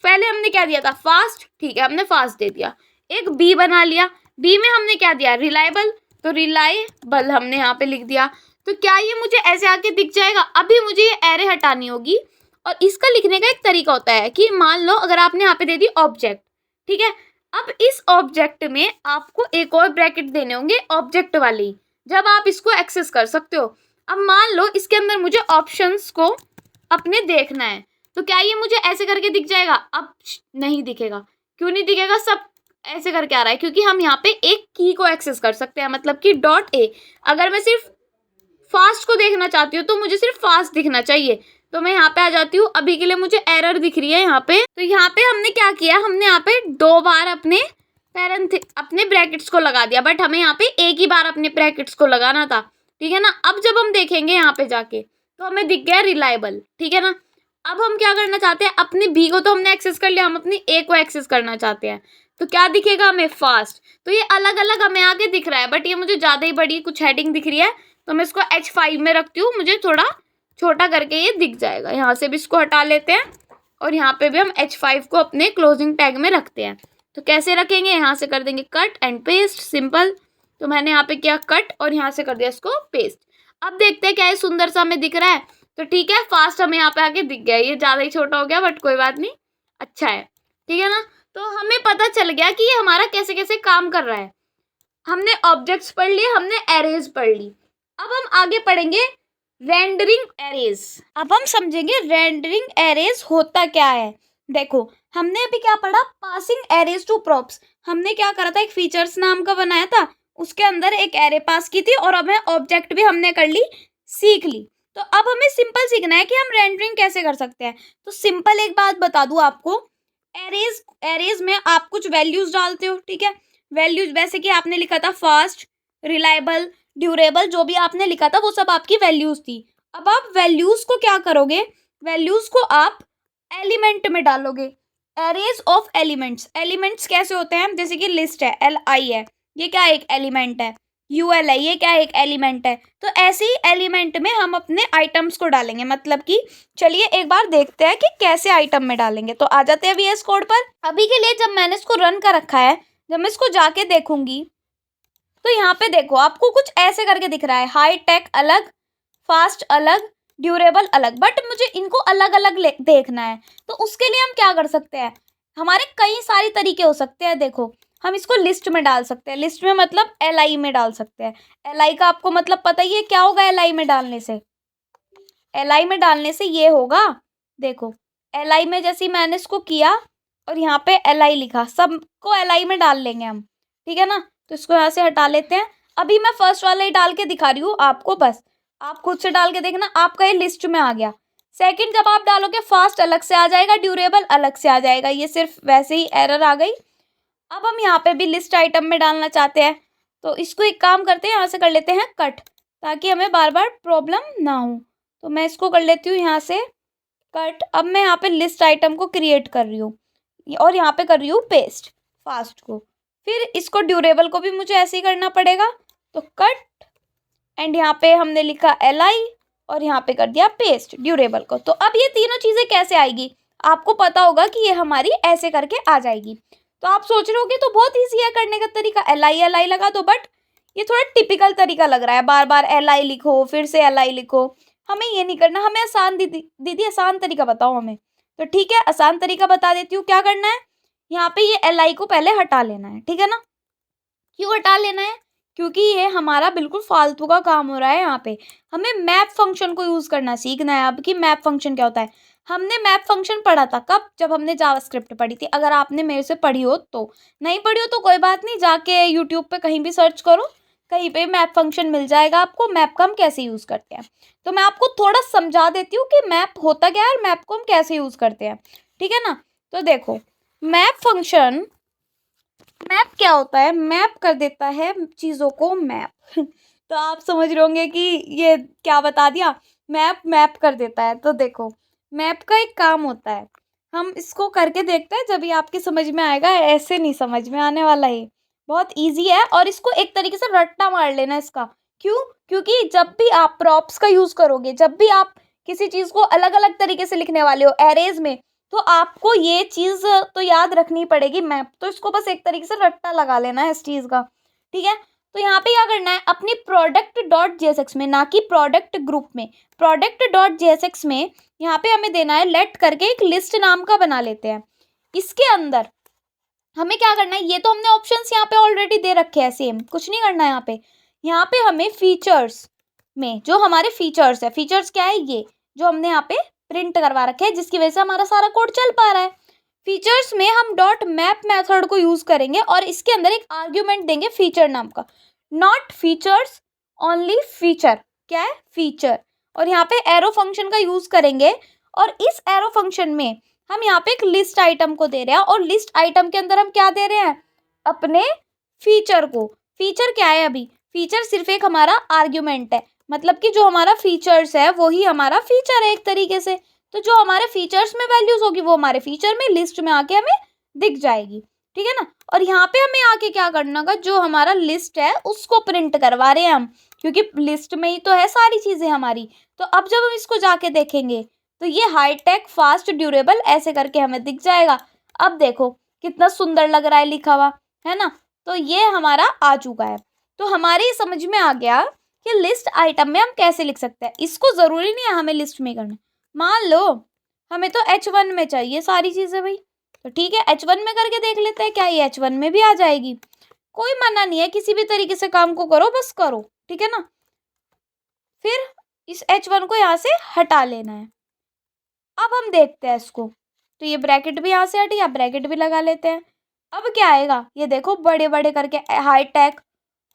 पहले हमने क्या दिया था? फास्ट, ठीक है, हमने फास्ट दे दिया। एक बी बना लिया, बी में हमने क्या दिया? रिलायबल, तो रिलायबल हमने यहाँ पे लिख दिया। तो क्या ये मुझे ऐसे आके दिख जाएगा? अभी मुझे ये एरे हटानी होगी, और इसका लिखने का एक तरीका होता है कि मान लो अगर आपने यहाँ पे दे दी ऑब्जेक्ट, ठीक है, अब इस ऑब्जेक्ट में आपको एक और ब्रैकेट देने होंगे ऑब्जेक्ट वाले ही, जब आप इसको एक्सेस कर सकते हो। अब मान लो इसके अंदर मुझे ऑप्शंस को अपने देखना है, तो क्या ये मुझे ऐसे करके दिख जाएगा? अब नहीं दिखेगा। क्यों नहीं दिखेगा? सब ऐसे करके आ रहा है, क्योंकि हम यहाँ पे एक की को एक्सेस कर सकते हैं, मतलब कि डॉट ए। अगर मैं सिर्फ फास्ट को देखना चाहती हूँ तो मुझे सिर्फ फास्ट दिखना चाहिए, तो मैं यहाँ पे आ जाती हूँ। अभी के लिए मुझे एरर दिख रही है यहाँ पे। तो यहाँ पे हमने क्या किया? हमने यहाँ पे 2 बार अपने ब्रैकेट्स को लगा दिया, बट हमें यहाँ पे एक ही बार अपने ब्रैकेट्स को लगाना था, ठीक है ना। अब जब हम देखेंगे यहाँ पे जाके, तो हमें दिख गया रिलायबल, ठीक है ना। अब हम क्या करना चाहते हैं? अपने बी को तो हमने एक्सेस कर लिया, हम अपनी ए को एक्सेस करना चाहते हैं, तो क्या दिखेगा हमें? फास्ट। तो ये अलग अलग हमें आगे दिख रहा है, बट ये मुझे ज़्यादा ही बड़ी कुछ हेडिंग दिख रही है, तो मैं इसको H5 में रखती हूँ, मुझे थोड़ा छोटा करके ये दिख जाएगा। यहाँ से भी इसको हटा लेते हैं, और यहाँ पे भी हम H5 को अपने क्लोजिंग टैग में रखते हैं। तो कैसे रखेंगे? यहाँ से कर देंगे कट एंड पेस्ट, सिंपल। तो मैंने यहाँ पे किया कट, और यहाँ से कर दिया इसको पेस्ट। अब देखते हैं क्या ये सुंदर सा हमें दिख रहा है। तो ठीक है, फास्ट हमें यहाँ पे आके दिख गया। ये ज़्यादा ही छोटा हो गया, बट कोई बात नहीं, अच्छा है, ठीक है ना। तो हमें पता चल गया कि ये हमारा कैसे कैसे काम कर रहा है। हमने ऑब्जेक्ट्स पढ़ लिए, हमने एरेज पढ़ ली। अब हम आगे पढ़ेंगे रेंडरिंग एरेज। अब हम समझेंगे रेंडरिंग एरेज होता क्या है। देखो, हमने अभी क्या पढ़ा? Passing arrays to props. हमने क्या करा था? एक फीचर्स नाम का बनाया था, उसके अंदर एक एरे पास की थी, और हमें ऑब्जेक्ट भी हमने कर ली, सीख ली। तो अब हमें सिंपल सीखना है कि हम रेंडरिंग कैसे कर सकते हैं। तो सिंपल एक बात बता दूं आपको, एरेज में आप कुछ वैल्यूज डालते हो, ठीक है। वैल्यूज वैसे कि आपने लिखा था फास्ट, रिलायबल, ड्यूरेबल, जो भी आपने लिखा था वो सब आपकी वैल्यूज थी। अब आप वैल्यूज को क्या करोगे? वैल्यूज को आप एलिमेंट में डालोगे। Arrays of elements. एलिमेंट्स कैसे होते हैं, जैसे कि लिस्ट है, LI है, ये क्या है, एक एलिमेंट है। UL है, ये क्या है, एक एलिमेंट है। तो ऐसे ही एलिमेंट में हम अपने आइटम्स को डालेंगे, मतलब कि चलिए एक बार देखते हैं कि कैसे आइटम में डालेंगे। तो आ जाते हैं VS कोड पर। अभी के लिए जब मैंने इसको रन कर रखा है, जब मैं इसको जाके देखूंगी तो यहाँ पे देखो आपको कुछ ऐसे करके दिख रहा है, हाई टेक अलग, फास्ट अलग, ड्यूरेबल अलग, बट मुझे इनको अलग अलग देखना है। तो उसके लिए हम क्या कर सकते हैं, हमारे कई सारे तरीके हो सकते हैं। देखो हम इसको लिस्ट में डाल सकते हैं, लिस्ट में मतलब LI में डाल सकते हैं। LI का आपको मतलब पता ही है क्या होगा, LI में डालने से, LI में डालने से ये होगा, देखो LI में जैसे ही मैंने इसको किया और यहाँ पे LI लिखा, सबको LI में डाल लेंगे हम, ठीक है ना। तो इसको यहाँ से हटा लेते हैं। अभी मैं फर्स्ट वाला ही डाल के दिखा रही हूँ आपको, बस आप खुद से डाल के देखना, आपका ये लिस्ट में आ गया। सेकंड जब आप डालोगे फास्ट अलग से आ जाएगा, ड्यूरेबल अलग से आ जाएगा, ये सिर्फ वैसे ही एरर आ गई। अब हम यहाँ पे भी लिस्ट आइटम में डालना चाहते हैं, तो इसको एक काम करते हैं, यहाँ से कर लेते हैं कट, ताकि हमें बार बार प्रॉब्लम ना हो। तो मैं इसको कर लेती हूँ यहाँ से कट। अब मैं यहाँ पे लिस्ट आइटम को क्रिएट कर रही हूँ और यहाँ पे कर रही हूँ पेस्ट फास्ट को। फिर इसको ड्यूरेबल को भी मुझे ऐसे ही करना पड़ेगा, तो कट एंड यहाँ पे हमने लिखा LI और यहाँ पे कर दिया पेस्ट ड्यूरेबल को। तो अब ये तीनों चीज़ें कैसे आएगी, आपको पता होगा कि ये हमारी ऐसे करके आ जाएगी। तो आप सोच रहे होगे तो बहुत ईजी है करने का तरीका, LI लगा दो, बट ये थोड़ा टिपिकल तरीका लग रहा है, बार बार LI लिखो फिर से LI लिखो। हमें ये नहीं करना, हमें आसान दीदी आसान तरीका बताओ हमें। तो ठीक है, आसान तरीका बता देती हूँ। क्या करना है, यहाँ पे ये LI को पहले हटा लेना है, ठीक है ना। क्यों हटा लेना है, क्योंकि ये हमारा बिल्कुल फालतू का काम हो रहा है। यहाँ पे हमें मैप फंक्शन को यूज़ करना सीखना है अब, कि मैप फंक्शन क्या होता है। हमने मैप फंक्शन पढ़ा था कब, जब हमने जावास्क्रिप्ट पढ़ी थी। अगर आपने मेरे से पढ़ी हो तो, नहीं पढ़ी हो तो कोई बात नहीं, जाके यूट्यूब पे कहीं भी सर्च करो, कहीं पे मैप फंक्शन मिल जाएगा आपको, मैप का हम कैसे यूज़ करते हैं। तो मैं आपको थोड़ा समझा देती हूँ कि मैप होता क्या है और मैप को हम कैसे यूज़ करते हैं, ठीक है ना। तो देखो मैप फंक्शन, मैप क्या होता है, मैप कर देता है चीज़ों को, मैप तो आप समझ रहे होंगे कि ये क्या बता दिया, मैप कर देता है। तो देखो मैप का एक काम होता है, हम इसको करके देखते हैं जब ये आपकी समझ में आएगा, ऐसे नहीं समझ में आने वाला है, बहुत इजी है। और इसको एक तरीके से रट्टा मार लेना इसका, क्यों, क्योंकि जब भी आप प्रॉप्स का यूज़ करोगे, जब भी आप किसी चीज़ को अलग अलग तरीके से लिखने वाले हो एरेज में, तो आपको ये चीज़ तो याद रखनी पड़ेगी मैप। तो इसको बस एक तरीके से रट्टा लगा लेना है इस चीज़ का, ठीक है। तो यहाँ पे क्या करना है, अपनी product.jsx में, ना कि प्रोडक्ट ग्रुप में, product.jsx में यहाँ पे हमें देना है लेट करके एक लिस्ट नाम का बना लेते हैं। इसके अंदर हमें क्या करना है, ये तो हमने ऑप्शंस यहाँ पे ऑलरेडी दे रखे हैं, सेम कुछ नहीं करना है यहाँ पे। यहाँ पे हमें फीचर्स में जो हमारे फीचर्स है, फीचर्स क्या है, ये जो हमने यहाँ पे प्रिंट करवा रखे हैं, जिसकी वजह से हमारा सारा कोड चल पा रहा है। फीचर्स में हम डॉट मैप मेथड को यूज़ करेंगे और इसके अंदर एक आर्ग्यूमेंट देंगे फीचर नाम का, नॉट फीचर्स ओनली फीचर, क्या है, फीचर। और यहाँ पे एरो फंक्शन का यूज़ करेंगे और इस एरो फंक्शन में हम यहाँ पे एक लिस्ट आइटम को दे रहे हैं और लिस्ट आइटम के अंदर हम क्या दे रहे हैं, अपने फीचर को। फीचर क्या है, अभी फीचर सिर्फ एक हमारा आर्ग्यूमेंट है, मतलब कि जो हमारा फीचर्स है वही हमारा फीचर है एक तरीके से। तो जो हमारे फीचर्स में वैल्यूज होगी वो हमारे फीचर में लिस्ट में आके हमें दिख जाएगी, ठीक है ना। और यहाँ पे हमें आके क्या करना होगा, जो हमारा लिस्ट है उसको प्रिंट करवा रहे हैं हम, क्योंकि लिस्ट में ही तो है सारी चीज़ें हमारी। तो अब जब हम इसको जाके देखेंगे तो ये हाई टेक फास्ट ड्यूरेबल ऐसे करके हमें दिख जाएगा। अब देखो कितना सुंदर लग रहा है लिखा हुआ, है ना। तो ये हमारा आ चुका है। तो हमारे समझ में आ गया कि लिस्ट आइटम में हम कैसे लिख सकते हैं। इसको ज़रूरी नहीं है हमें लिस्ट में करना, मान लो हमें तो H1 में चाहिए सारी चीज़ें भाई, तो ठीक है H1 में करके देख लेते हैं क्या ये H1 में भी आ जाएगी। कोई मना नहीं है, किसी भी तरीके से काम को करो, बस करो, ठीक है ना। फिर इस H1 को यहाँ से हटा लेना है। अब हम देखते हैं इसको, तो ये ब्रैकेट भी यहाँ से हटी, आप ब्रैकेट भी लगा लेते हैं। अब क्या आएगा, ये देखो बड़े बड़े करके हाई टेक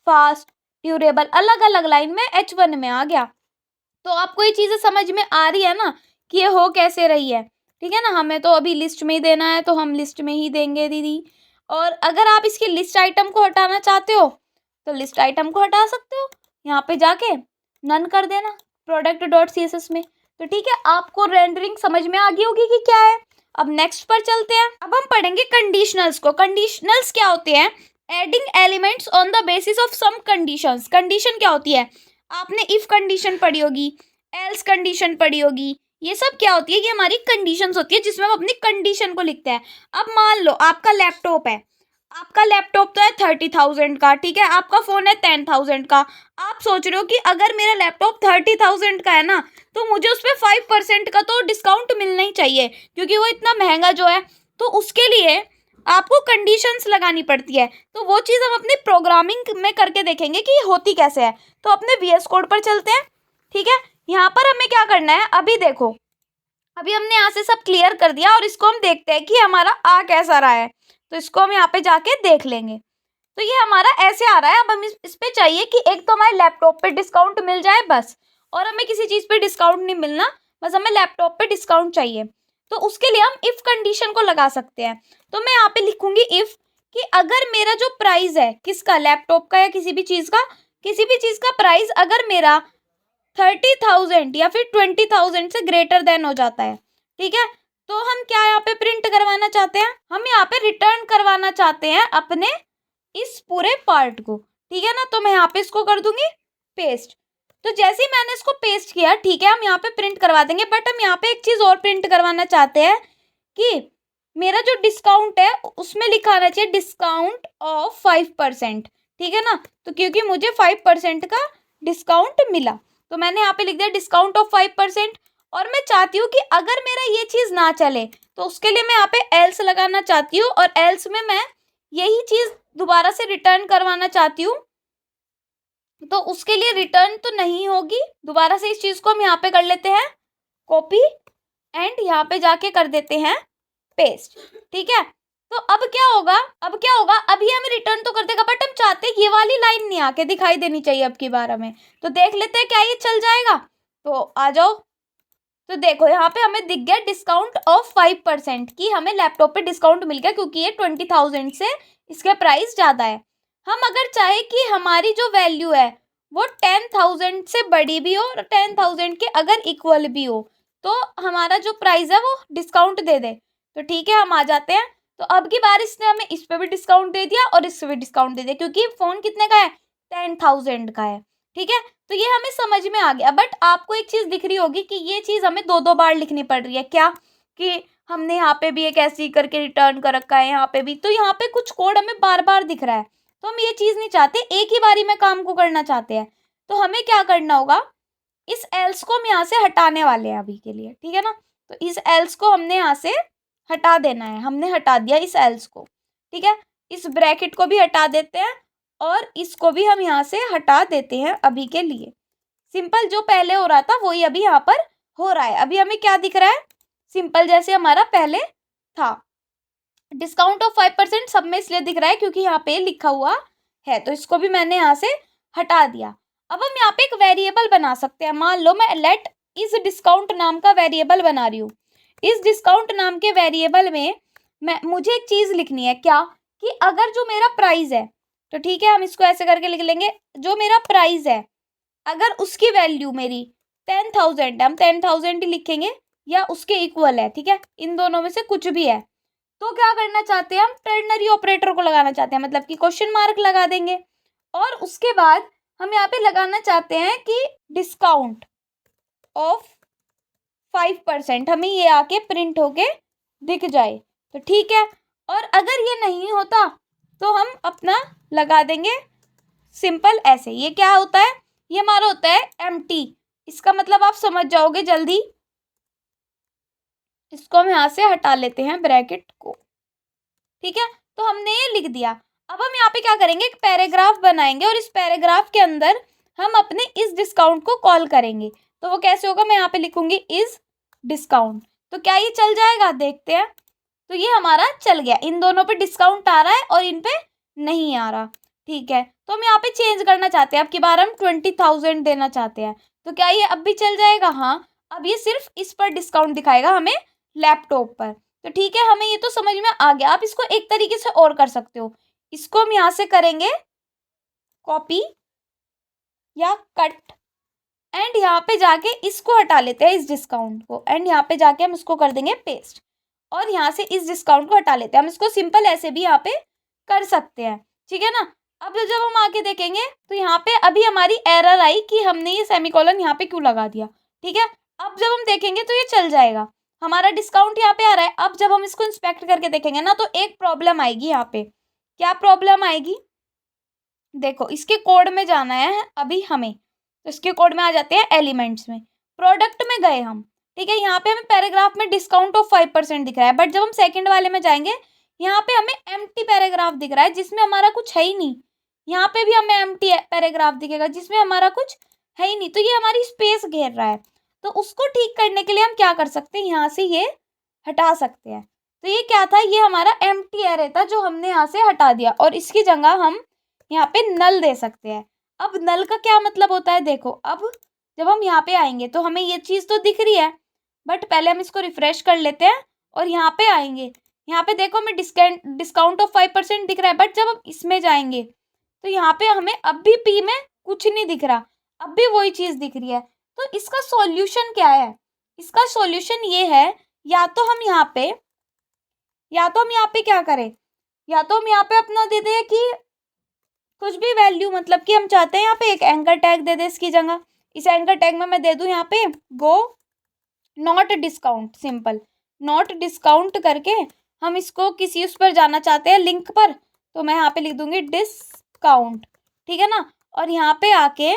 फास्ट ड्यूरेबल अलग अलग लाइन में H1 में आ गया। तो आपको ये चीज़ें समझ में आ रही है ना कि ये हो कैसे रही है, ठीक है ना। हमें तो अभी लिस्ट में ही देना है तो हम लिस्ट में ही देंगे दीदी। और अगर आप इसकी लिस्ट आइटम को हटाना चाहते हो तो लिस्ट आइटम को हटा सकते हो, यहाँ पे जाके नन कर देना product.css में। तो ठीक है, आपको रेंडरिंग समझ में आ गई होगी कि क्या है। अब नेक्स्ट पर चलते हैं। अब हम पढ़ेंगे कंडीशनल्स को। कंडीशनल्स क्या होते हैं? Adding elements on the basis of some conditions. Condition क्या होती है? आपने इफ कंडीशन पढ़ी होगी, एल्स कंडीशन पढ़ी होगी। ये सब क्या होती है? ये हमारी कंडीशंस होती है जिसमें हम अपनी कंडीशन को लिखते हैं। अब मान लो आपका लैपटॉप है, आपका लैपटॉप तो है 30,000 का, ठीक है, आपका फ़ोन है 10,000 का। आप सोच रहे हो कि अगर मेरा लैपटॉप 30,000 का है ना, तो मुझे उस पर 5% का तो डिस्काउंट मिलना ही चाहिए क्योंकि वो इतना महंगा जो है। तो उसके लिए आपको कंडीशंस लगानी पड़ती है। तो वो चीज़ हम अपनी प्रोग्रामिंग में करके देखेंगे कि ये होती कैसे है। तो अपने VS कोड पर चलते हैं, ठीक है। यहाँ पर हमें क्या करना है, अभी देखो, अभी हमने यहाँ से सब क्लियर कर दिया और इसको हम देखते हैं कि हमारा आ कैसा रहा है। तो इसको हम यहाँ पे जाके देख लेंगे। तो ये हमारा ऐसे आ रहा है। अब हम इस पे चाहिए कि एक तो हमारे लैपटॉप पे डिस्काउंट मिल जाए बस, और हमें किसी चीज़ पे डिस्काउंट नहीं मिलना, बस हमें लैपटॉप पे डिस्काउंट चाहिए। तो उसके लिए हम इफ़ कंडीशन को लगा सकते हैं। तो मैं यहाँ पे लिखूंगी इफ़ कि अगर मेरा जो प्राइस है किसका, लैपटॉप का या किसी भी चीज़ का प्राइस अगर मेरा 30,000 या फिर 20,000 से ग्रेटर देन हो जाता है, ठीक है, तो हम क्या यहाँ पे प्रिंट करवाना चाहते हैं? हम यहाँ पे रिटर्न करवाना चाहते हैं अपने इस पूरे पार्ट को, ठीक है ना। तो मैं यहाँ पे इसको कर दूंगी पेस्ट। तो जैसे ही मैंने इसको पेस्ट किया, ठीक है, हम यहाँ पे प्रिंट करवा देंगे। बट हम यहाँ पे एक चीज़ और प्रिंट करवाना चाहते हैं कि मेरा जो डिस्काउंट है उसमें लिखा आना चाहिए डिस्काउंट ऑफ 5%, ठीक है ना। तो क्योंकि मुझे 5% का डिस्काउंट मिला, तो मैंने यहाँ पे लिख दिया डिस्काउंट ऑफ 5%। और मैं चाहती हूँ कि अगर मेरा ये चीज़ ना चले तो उसके लिए मैं यहाँ पे एल्स लगाना चाहती हूँ, और एल्स में मैं यही चीज़ दोबारा से रिटर्न करवाना चाहती हूँ। तो उसके लिए रिटर्न तो नहीं होगी, दोबारा से इस चीज़ को हम यहाँ पे कर लेते हैं कॉपी एंड यहाँ पे जाके कर देते हैं पेस्ट, ठीक है। तो अब क्या होगा, अभी हमें रिटर्न तो कर देगा, बट हम चाहते हैं ये वाली लाइन नहीं आके दिखाई देनी चाहिए अब की बार हमें। तो देख लेते हैं क्या ये चल जाएगा। तो आ जाओ। तो देखो यहाँ पे हमें दिख गया डिस्काउंट ऑफ 5% की हमें लैपटॉप पे डिस्काउंट मिल गया क्योंकि ये 20,000 से इसके प्राइस ज़्यादा है। हम अगर चाहे कि हमारी जो वैल्यू है वो 10,000 से बड़ी भी हो और 10,000 के अगर इक्वल भी हो, तो हमारा जो प्राइस है वो डिस्काउंट दे दे, तो ठीक है, हम आ जाते हैं। तो अब की बार इसने हमें इस पर भी डिस्काउंट दे दिया और इस पर भी डिस्काउंट दे दिया क्योंकि फ़ोन कितने का है, 10,000 का है, ठीक है। तो ये हमें समझ में आ गया। बट आपको एक चीज़ दिख रही होगी कि ये चीज़ हमें दो दो बार लिखनी पड़ रही है। क्या कि हमने यहाँ पे भी एक ऐसी करके रिटर्न कर रखा है, यहाँ पे भी, तो यहाँ पे कुछ कोड हमें बार बार दिख रहा है। तो हम ये चीज़ नहीं चाहते, एक ही बारी में काम को करना चाहते हैं। तो हमें क्या करना होगा, इस एल्स को हम यहाँ से हटाने वाले हैं अभी के लिए, ठीक है ना। तो इस एल्स को हमने यहाँ से हटा देना है। हमने हटा दिया इस एल्स को, ठीक है। इस ब्रैकेट को भी हटा देते हैं और इसको भी हम यहाँ से हटा देते हैं अभी के लिए। सिंपल जो पहले हो रहा था वही अभी यहाँ पर हो रहा है। अभी हमें क्या दिख रहा है, सिंपल जैसे हमारा पहले था। डिस्काउंट ऑफ 5% सब में इसलिए दिख रहा है क्योंकि यहाँ पे लिखा हुआ है, तो इसको भी मैंने यहाँ से हटा दिया। अब हम यहाँ पे एक वेरिएबल बना सकते हैं। मान लो मैं लेट इस डिस्काउंट नाम का वेरिएबल बना रही हूँ। इस डिस्काउंट नाम के वेरिएबल में मुझे एक चीज़ लिखनी है, क्या कि अगर जो मेरा प्राइस है, तो ठीक है, हम इसको ऐसे करके लिख लेंगे, जो मेरा प्राइस है अगर उसकी वैल्यू मेरी 10,000 है, हम 10,000 ही लिखेंगे, या उसके इक्वल है, ठीक है, इन दोनों में से कुछ भी है, तो क्या करना चाहते हैं, हम टर्नरी ऑपरेटर को लगाना चाहते हैं, मतलब कि क्वेश्चन मार्क लगा देंगे। और उसके बाद हम यहाँ पे लगाना चाहते हैं कि डिस्काउंट ऑफ 5% हमें ये आके प्रिंट होके दिख जाए, तो ठीक है। और अगर ये नहीं होता तो हम अपना लगा देंगे सिंपल ऐसे। ये क्या होता है, ये हमारा होता है एम्प्टी। इसका मतलब आप समझ जाओगे जल्दी। इसको हम यहाँ से हटा लेते हैं ब्रैकेट को, ठीक है। तो हमने ये लिख दिया। अब हम यहाँ पे क्या करेंगे, एक पैराग्राफ बनाएंगे और इस पैराग्राफ के अंदर हम अपने इस डिस्काउंट को कॉल करेंगे। तो वो कैसे होगा, मैं यहाँ पे लिखूंगी इज डिस्काउंट। तो क्या ये चल जाएगा, देखते हैं। तो ये हमारा चल गया, इन दोनों पे डिस्काउंट आ रहा है और इन पे नहीं आ रहा, ठीक है। तो हम यहाँ पे चेंज करना चाहते हैं, अब की बार हम 20,000 देना चाहते हैं। तो क्या ये अब भी चल जाएगा, हाँ। अब ये सिर्फ इस पर डिस्काउंट दिखाएगा हमें लैपटॉप पर, तो ठीक है, हमें ये तो समझ में आ गया। आप इसको एक तरीके से और कर सकते हो, इसको हम यहाँ से करेंगे कॉपी या कट एंड यहाँ पे जाके इसको हटा लेते हैं, इस डिस्काउंट को, एंड यहाँ पे जाके हम इसको कर देंगे पेस्ट। और यहाँ से इस डिस्काउंट को हटा लेते हैं। हम इसको सिंपल ऐसे भी यहाँ पे कर सकते हैं, ठीक है ना। अब जब हम आगे देखेंगे तो यहाँ पे अभी हमारी एरर आई कि हमने ये सेमीकोलन यहाँ पे क्यों लगा दिया, ठीक है। अब जब हम देखेंगे तो ये चल जाएगा, हमारा डिस्काउंट यहाँ पे आ रहा है। अब जब हम इसको इंस्पेक्ट करके देखेंगे ना तो एक प्रॉब्लम आएगी यहाँ पे। क्या प्रॉब्लम आएगी, देखो इसके कोड में जाना है अभी हमें, तो इसके कोड में आ जाते हैं एलिमेंट्स में, प्रोडक्ट में गए हम, ठीक है। यहाँ पे हमें पैराग्राफ में डिस्काउंट ऑफ 5% दिख रहा है, बट जब हम सेकंड वाले में जाएंगे यहाँ पे हमें एम्प्टी पैराग्राफ दिख रहा है जिसमें हमारा कुछ है ही नहीं। यहाँ पे भी हमें एम्प्टी पैराग्राफ दिखेगा जिसमें हमारा कुछ है ही नहीं, तो ये हमारी स्पेस घेर रहा है। तो उसको ठीक करने के लिए हम क्या कर सकते हैं, यहाँ से ये हटा सकते हैं। तो ये क्या था, ये हमारा एम्प्टी एरे था जो हमने यहाँ से हटा दिया, और इसकी जगह हम यहाँ पे नल दे सकते हैं। अब नल का क्या मतलब होता है, देखो अब जब हम यहाँ पे आएंगे तो हमें ये चीज़ तो दिख रही है, बट पहले हम इसको रिफ्रेश कर लेते हैं और यहाँ पे आएंगे। यहाँ पे देखो हमें डिस्काउंट ऑफ 5% दिख रहा है, बट जब हम इसमें जाएंगे तो यहाँ पे हमें अब भी पी में कुछ नहीं दिख रहा, अब भी वही चीज़ दिख रही है। तो इसका सॉल्यूशन क्या है, इसका सॉल्यूशन ये है, या तो हम यहाँ पे क्या करें, या तो हम यहाँ पे अपना दे दें कि कुछ भी वैल्यू, मतलब कि हम चाहते हैं यहाँ पे एक एंकर टैग दे दे इसकी जगह। इस एंकर टैग में मैं दे दूँ यहाँ पे go not discount, simple not discount करके हम इसको किसी उस पर जाना चाहते हैं लिंक पर, तो मैं यहाँ पे लिख दूंगी डिस्काउंट, ठीक है ना। और यहाँ पे आके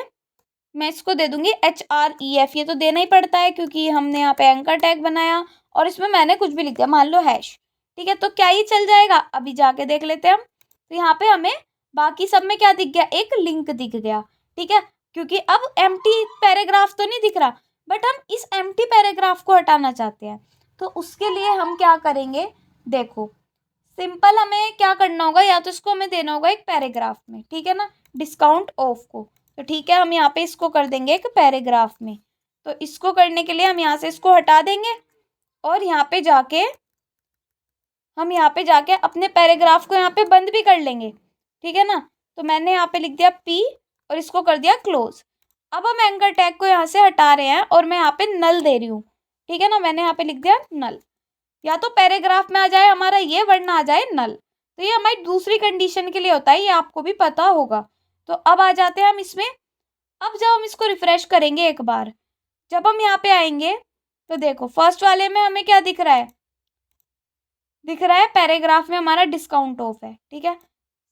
मैं इसको दे दूंगी HREF, ये तो देना ही पड़ता है क्योंकि हमने यहाँ पे एंकर टैग बनाया, और इसमें मैंने कुछ भी लिख दिया, मान लो हैश, ठीक है। तो क्या ये चल जाएगा, अभी जाके देख लेते हैं हम। तो यहाँ पे हमें बाकी सब में क्या दिख गया, एक लिंक दिख गया, ठीक है। क्योंकि अब एम्प्टी पैराग्राफ तो नहीं दिख रहा, बट हम इस एम्प्टी पैराग्राफ को हटाना चाहते हैं। तो उसके लिए हम क्या करेंगे, देखो सिंपल हमें क्या करना होगा, या तो इसको हमें देना होगा एक पैराग्राफ में, ठीक है ना, डिस्काउंट ऑफ को। तो ठीक है, हम यहाँ पे इसको कर देंगे एक पैराग्राफ में। तो इसको करने के लिए हम यहाँ से इसको हटा देंगे, और यहाँ पे जाके हम यहाँ पे जाके अपने पैराग्राफ को यहाँ पे बंद भी कर लेंगे, ठीक है ना। तो मैंने यहाँ पे लिख दिया P और इसको कर दिया क्लोज। अब हम एंकर टैग को यहाँ से हटा रहे हैं और मैं यहाँ पे नल दे रही हूँ, ठीक है ना। मैंने यहाँ पे लिख दिया नल, या तो पैराग्राफ में आ जाए हमारा ये, वरना आ जाए नल। तो ये हमारी दूसरी कंडीशन के लिए होता है, ये आपको भी पता होगा। तो अब आ जाते हैं हम इसमें। अब जब हम इसको रिफ्रेश करेंगे एक बार, जब हम यहाँ पे आएंगे तो देखो फर्स्ट वाले में हमें क्या दिख रहा है, पैराग्राफ में हमारा डिस्काउंट ऑफ है, ठीक है।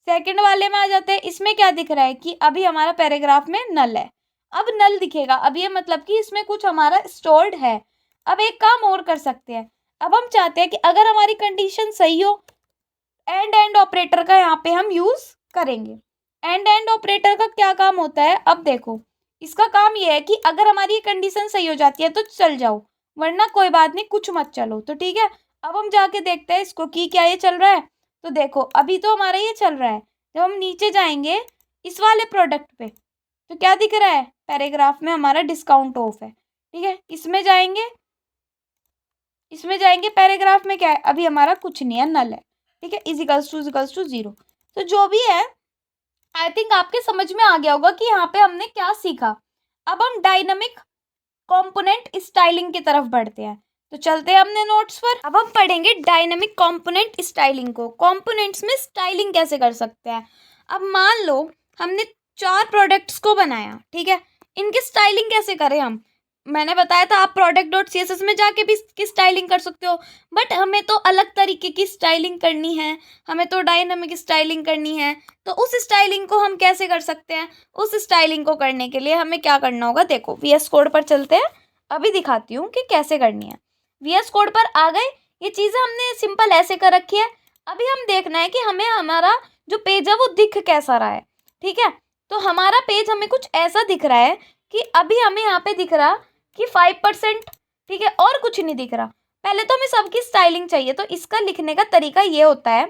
सेकंड वाले में आ जाते हैं, इसमें क्या दिख रहा है कि अभी हमारा पैराग्राफ में नल है। अब नल दिखेगा, अब ये मतलब कि इसमें कुछ हमारा स्टोर्ड है। अब एक काम और कर सकते हैं, अब हम चाहते हैं कि अगर हमारी कंडीशन सही हो, एंड ऑपरेटर का यहाँ पे हम यूज़ करेंगे। एंड ऑपरेटर का क्या काम होता है, अब देखो इसका काम ये है कि अगर हमारी ये कंडीशन सही हो जाती है तो चल जाओ, वरना कोई बात नहीं, कुछ मत चलो। तो ठीक है, अब हम जाके देखते हैं इसको कि क्या ये चल रहा है। तो देखो अभी तो हमारा ये चल रहा है। जब हम नीचे जाएंगे इस वाले प्रोडक्ट पे तो क्या दिख रहा है, पैराग्राफ में हमारा डिस्काउंट ऑफ है, ठीक है। इसमें जाएंगे पैराग्राफ में क्या है, अभी हमारा कुछ नहीं है, नल है, ठीक है। Equals to 0। तो जो भी है आई थिंक आपके समझ में आ गया होगा कि यहाँ पे हमने क्या सीखा। अब हम डायनामिक कंपोनेंट स्टाइलिंग की तरफ बढ़ते हैं, तो चलते हैं अपने नोट्स पर। अब हम पढ़ेंगे डायनामिक कंपोनेंट स्टाइलिंग को, कंपोनेंट्स में स्टाइलिंग कैसे कर सकते हैं। अब मान लो हमने 4 प्रोडक्ट्स को बनाया, ठीक है, इनकी स्टाइलिंग कैसे करें हम। मैंने बताया था आप product.css में जाके भी इसकी स्टाइलिंग कर सकते हो, बट हमें तो अलग तरीके की स्टाइलिंग करनी है, हमें तो डायनामिक स्टाइलिंग करनी है। तो उस स्टाइलिंग को हम कैसे कर सकते हैं, उस स्टाइलिंग को करने के लिए हमें क्या करना होगा, देखो VS कोड पर चलते हैं, अभी दिखाती हूँ कि कैसे करनी है। VS कोड पर आ गए, ये चीज़ें हमने सिंपल ऐसे कर रखी है। अभी हम देखना है कि हमें हमारा जो पेज है वो दिख कैसा रहा है, ठीक है। तो हमारा पेज हमें कुछ ऐसा दिख रहा है कि अभी हमें यहाँ पे दिख रहा कि 5%, ठीक है, और कुछ नहीं दिख रहा। पहले तो हमें सबकी स्टाइलिंग चाहिए, तो इसका लिखने का तरीका ये होता है,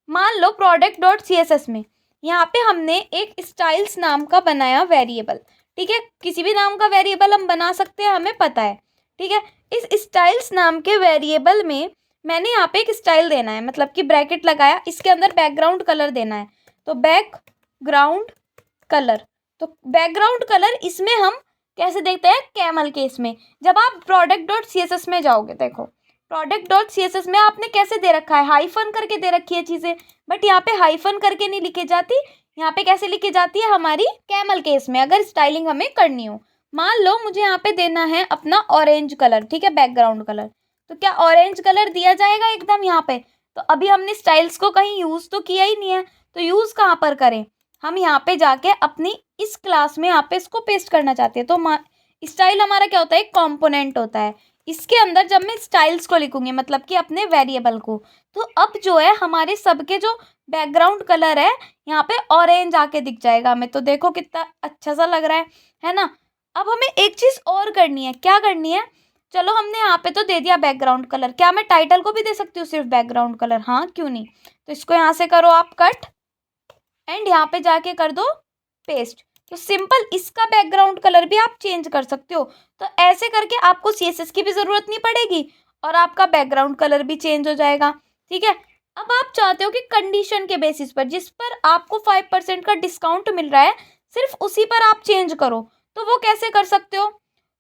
मान लो product.css में यहाँ पे हमने एक स्टाइल्स नाम का बनाया वेरिएबल, ठीक है। किसी भी नाम का वेरिएबल हम बना सकते हैं, हमें पता है, ठीक है। इस स्टाइल्स नाम के वेरिएबल में मैंने यहाँ पे एक स्टाइल देना है, मतलब कि ब्रैकेट लगाया, इसके अंदर बैकग्राउंड कलर देना है, तो बैकग्राउंड कलर। तो बैकग्राउंड कलर इसमें हम कैसे देखते हैं, कैमल के इसमें। जब आप product.css में जाओगे, देखो प्रोडक्ट डॉट CSS में आपने कैसे दे रखा है, हाइफन करके दे रखी है चीज़ें, बट यहाँ पे हाइफन करके नहीं लिखी जाती, यहाँ पे कैसे लिखी जाती है हमारी कैमल केस में, अगर स्टाइलिंग हमें करनी हो। मान लो मुझे यहाँ पे देना है अपना ऑरेंज कलर, ठीक है, बैकग्राउंड कलर, तो क्या ऑरेंज कलर दिया जाएगा एकदम यहाँ पे? तो अभी हमने स्टाइल्स को कहीं यूज़ तो किया ही नहीं है, तो यूज़ कहाँ पर करें? हम यहाँ पे जाके अपनी इस क्लास में यहाँ पे इसको पेस्ट करना चाहते हैं। तो स्टाइल हमारा क्या होता है, एक कॉम्पोनेंट होता है। इसके अंदर जब मैं स्टाइल्स को लिखूंगी, मतलब कि अपने वेरिएबल को, तो अब जो है हमारे सबके जो बैकग्राउंड कलर है यहाँ पे ऑरेंज आके दिख जाएगा हमें। तो देखो कितना अच्छा सा लग रहा है ना। अब हमें एक चीज़ और करनी है, क्या करनी है? चलो हमने यहाँ पे तो दे दिया बैकग्राउंड कलर, क्या मैं टाइटल को भी दे सकती हूँ सिर्फ बैकग्राउंड कलर? हाँ, क्यों नहीं। तो इसको यहाँ से करो आप कट, एंड यहाँ पे जाके कर दो पेस्ट। तो सिंपल इसका बैकग्राउंड कलर भी आप चेंज कर सकते हो। तो ऐसे करके आपको CSS की भी ज़रूरत नहीं पड़ेगी और आपका बैकग्राउंड कलर भी चेंज हो जाएगा, ठीक है। अब आप चाहते हो कि कंडीशन के बेसिस पर, जिस पर आपको 5% का डिस्काउंट मिल रहा है, सिर्फ उसी पर आप चेंज करो, तो वो कैसे कर सकते हो?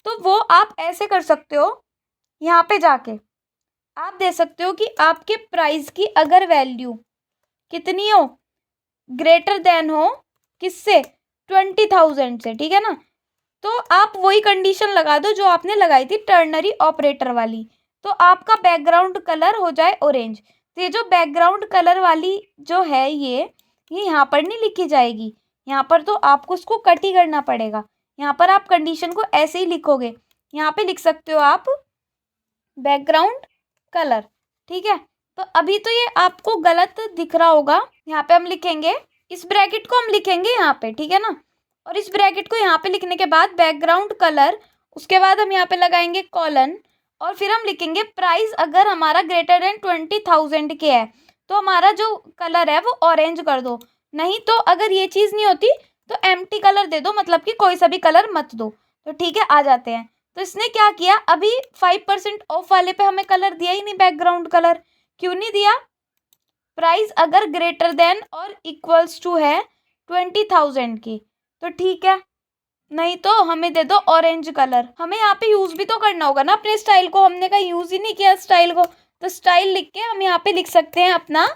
तो वो आप ऐसे कर सकते हो, यहाँ पे जाके आप दे सकते हो कि आपके प्राइस की अगर वैल्यू कितनी हो, ग्रेटर देन हो किससे, 20,000 से, ठीक है ना। तो आप वही कंडीशन लगा दो जो आपने लगाई थी टर्नरी ऑपरेटर वाली, तो आपका बैकग्राउंड कलर हो जाए ऑरेंज। तो ये जो बैकग्राउंड कलर वाली जो है ये यहाँ पर नहीं लिखी जाएगी, यहाँ पर तो आपको इसको कट ही करना पड़ेगा। यहाँ पर आप कंडीशन को ऐसे ही लिखोगे, यहाँ पे लिख सकते हो आप बैकग्राउंड कलर, ठीक है। तो अभी तो ये आपको गलत दिख रहा होगा, यहाँ पे हम लिखेंगे, इस ब्रैकेट को हम लिखेंगे यहाँ पे, ठीक है ना। और इस ब्रैकेट को यहाँ पे लिखने के बाद बैकग्राउंड कलर, उसके बाद हम यहाँ पे लगाएंगे कॉलन, और फिर हम लिखेंगे प्राइस अगर हमारा ग्रेटर देन 20,000 के है तो हमारा जो कलर है वो ऑरेंज कर दो। नहीं तो अगर ये चीज़ नहीं होती तो एम्प्टी कलर दे दो, मतलब कि कोई सा भी कलर मत दो। तो ठीक है, आ जाते हैं। तो इसने क्या किया, अभी 5% ऑफ वाले पे हमें कलर दिया ही नहीं, बैकग्राउंड कलर क्यों नहीं दिया? प्राइस अगर ग्रेटर देन और इक्वल्स टू है 20,000 की, तो ठीक है, नहीं तो हमें दे दो ऑरेंज कलर। हमें यहाँ पे यूज़ भी तो करना होगा ना अपने स्टाइल को, हमने कहीं यूज़ ही नहीं किया स्टाइल को, तो स्टाइल लिख के हम यहाँ पे लिख सकते हैं अपना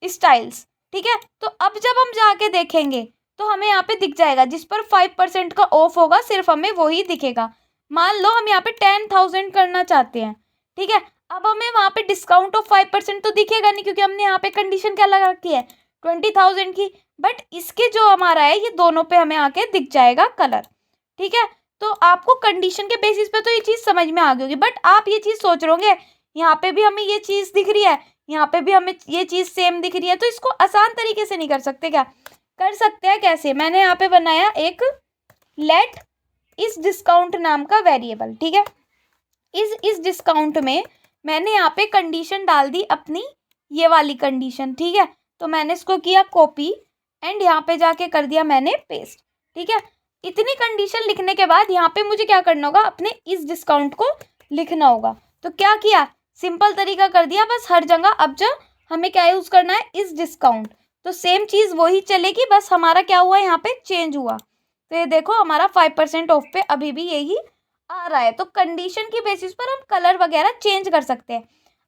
स्टाइल्स, ठीक है। तो अब जब हम जाके देखेंगे तो हमें यहाँ पे दिख जाएगा, जिस पर 5% का ऑफ होगा सिर्फ हमें वही दिखेगा। मान लो हम यहाँ पे 10,000 करना चाहते हैं, ठीक है। अब हमें वहाँ पे डिस्काउंट ऑफ 5% तो दिखेगा नहीं, क्योंकि हमने यहाँ पे कंडीशन क्या लगा रखी है, 20,000 की। बट इसके जो हमारा है ये दोनों पे हमें आके दिख जाएगा कलर, ठीक है। तो आपको कंडीशन के बेसिस पे तो ये चीज़ समझ में आ गई होगी, बट आप ये चीज़ सोच रहे होंगे यहाँ पे भी हमें ये चीज़ दिख रही है, यहाँ पे भी हमें ये चीज़ सेम दिख रही है, तो इसको आसान तरीके से नहीं कर सकते क्या? कर सकते हैं। कैसे? मैंने यहाँ पे बनाया एक लेट इस डिस्काउंट नाम का वेरिएबल, ठीक है। इस डिस्काउंट में मैंने यहाँ पे कंडीशन डाल दी अपनी, ये वाली कंडीशन, ठीक है। तो मैंने इसको किया कॉपी एंड यहाँ पे जाके कर दिया मैंने पेस्ट, ठीक है। इतनी कंडीशन लिखने के बाद यहाँ पे मुझे क्या करना होगा, अपने इस डिस्काउंट को लिखना होगा। तो क्या किया, सिंपल तरीका कर दिया बस हर जगह। अब जो हमें क्या यूज़ करना है, इस डिस्काउंट, तो सेम चीज़ वही चलेगी, बस हमारा क्या हुआ यहाँ पे चेंज हुआ। तो ये देखो हमारा 5% ऑफ पे अभी भी यही आ रहा है। तो कंडीशन की बेसिस पर हम कलर वगैरह चेंज कर सकते हैं।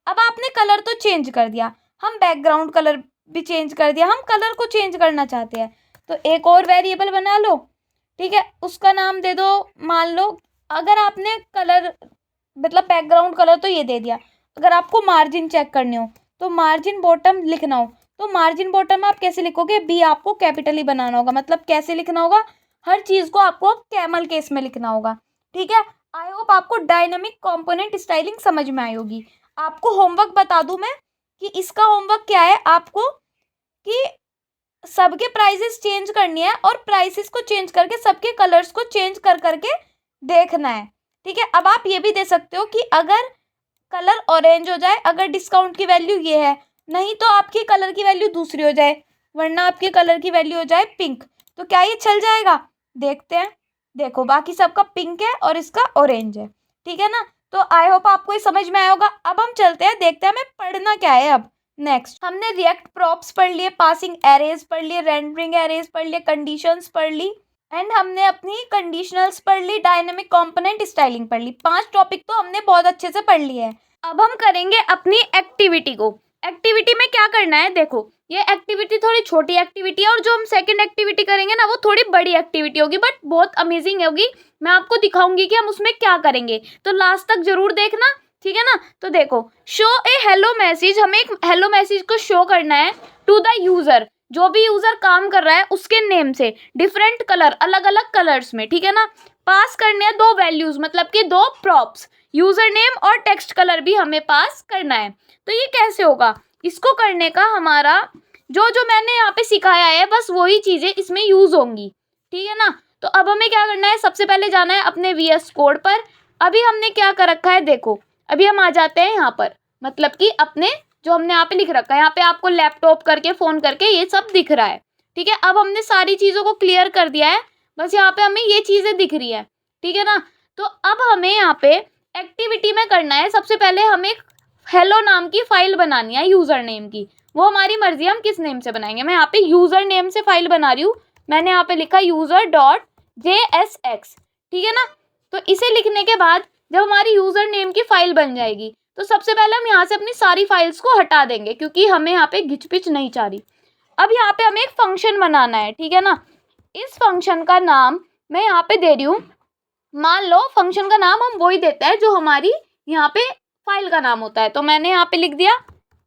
अब आपने कलर तो चेंज कर दिया, हम बैकग्राउंड कलर भी चेंज कर दिया, हम कलर को चेंज करना चाहते हैं, तो एक और वेरिएबल बना लो, ठीक है। उसका नाम दे दो, मान लो अगर आपने कलर मतलब बैकग्राउंड कलर तो ये दे दिया, अगर आपको मार्जिन चेक करने हो तो मार्जिन बॉटम लिखना हो, तो मार्जिन बॉटम आप कैसे लिखोगे, बी आपको कैपिटल ही बनाना होगा। मतलब कैसे लिखना होगा, हर चीज़ को आपको कैमल केस में लिखना होगा, ठीक है। आई होप आपको डायनामिक कंपोनेंट स्टाइलिंग समझ में आई होगी। आपको होमवर्क बता दूं मैं कि इसका होमवर्क क्या है, आपको कि सबके प्राइसेस चेंज करनी है और प्राइसेस को चेंज करके सबके कलर्स को चेंज कर करके देखना है, ठीक है। अब आप ये भी दे सकते हो कि अगर कलर ऑरेंज हो जाए अगर डिस्काउंट की वैल्यू ये है, नहीं तो आपकी कलर की वैल्यू दूसरी हो जाए, वरना आपके कलर की वैल्यू हो जाए पिंक, तो क्या ये चल जाएगा? देखते हैं। देखो बाकी सबका पिंक है और इसका ऑरेंज है, ठीक है ना। तो आई होप आपको ये समझ में आया होगा। अब हम चलते हैं, देखते हैं हमें पढ़ना क्या है। अब नेक्स्ट हमने रिएक्ट प्रॉप्स पढ़ लिए, पासिंग एरेज पढ़ लिए, रेंडरिंग एरेज पढ़ लिए, कंडीशंस पढ़ ली, एंड हमने अपनी कंडीशनल्स पढ़ ली, डायनेमिक कंपोनेंट स्टाइलिंग पढ़ ली। 5 टॉपिक तो हमने बहुत अच्छे से पढ़ लिए हैं। अब हम करेंगे अपनी एक्टिविटी को। एक्टिविटी में क्या करना है, देखो ये एक्टिविटी थोड़ी छोटी एक्टिविटी है और जो हम सेकंड एक्टिविटी करेंगे ना वो थोड़ी बड़ी एक्टिविटी होगी, बट बहुत अमेजिंग होगी। मैं आपको दिखाऊंगी कि हम उसमें क्या करेंगे, तो लास्ट तक जरूर देखना, ठीक है ना। तो देखो, शो ए हेलो मैसेज, हमें एक हेलो मैसेज को शो करना है टू द यूजर, जो भी यूजर काम कर रहा है उसके नेम से, डिफरेंट कलर, अलग अलग कलर्स में, ठीक है ना। पास करने हैं दो वैल्यूज, मतलब कि दो प्रॉप्स, यूजर नेम और टेक्स्ट कलर भी हमें पास करना है। तो ये कैसे होगा, इसको करने का हमारा जो जो मैंने यहाँ पे सिखाया है बस वही चीजें इसमें यूज होंगी, ठीक है ना। तो अब हमें क्या करना है, सबसे पहले जाना है अपने VS कोड पर। अभी हमने क्या कर रखा है, देखो अभी हम आ जाते हैं यहाँ पर, मतलब कि अपने जो हमने यहाँ पे लिख रखा है, यहाँ पे आपको लैपटॉप करके फोन करके ये सब दिख रहा है, ठीक है। अब हमने सारी चीजों को क्लियर कर दिया है, बस यहाँ पे हमें ये चीजें दिख रही है, ठीक है ना। तो अब हमें यहाँ पे एक्टिविटी में करना है, सबसे पहले हमें हेलो नाम की फाइल बनानी है यूजर नेम की। वो हमारी मर्जी है हम किस नेम से बनाएंगे। मैं यहाँ पे यूजर नेम से फाइल बना रही हूँ, मैंने यहाँ पे लिखा user.jsx, ठीक है ना। तो इसे लिखने के बाद जब हमारी यूजर नेम की फाइल बन जाएगी तो सबसे पहले हम यहाँ से अपनी सारी फाइल्स को हटा देंगे, क्योंकि हमें यहाँ पे घिचपिच नहीं चाह रही। अब यहाँ पे हमें एक फंक्शन बनाना है, ठीक है ना। इस फंक्शन का नाम मैं यहाँ पे दे रही हूँ, मान लो फंक्शन का नाम हम वही देते हैं जो हमारी यहाँ पे फाइल का नाम होता है। तो मैंने यहाँ पे लिख दिया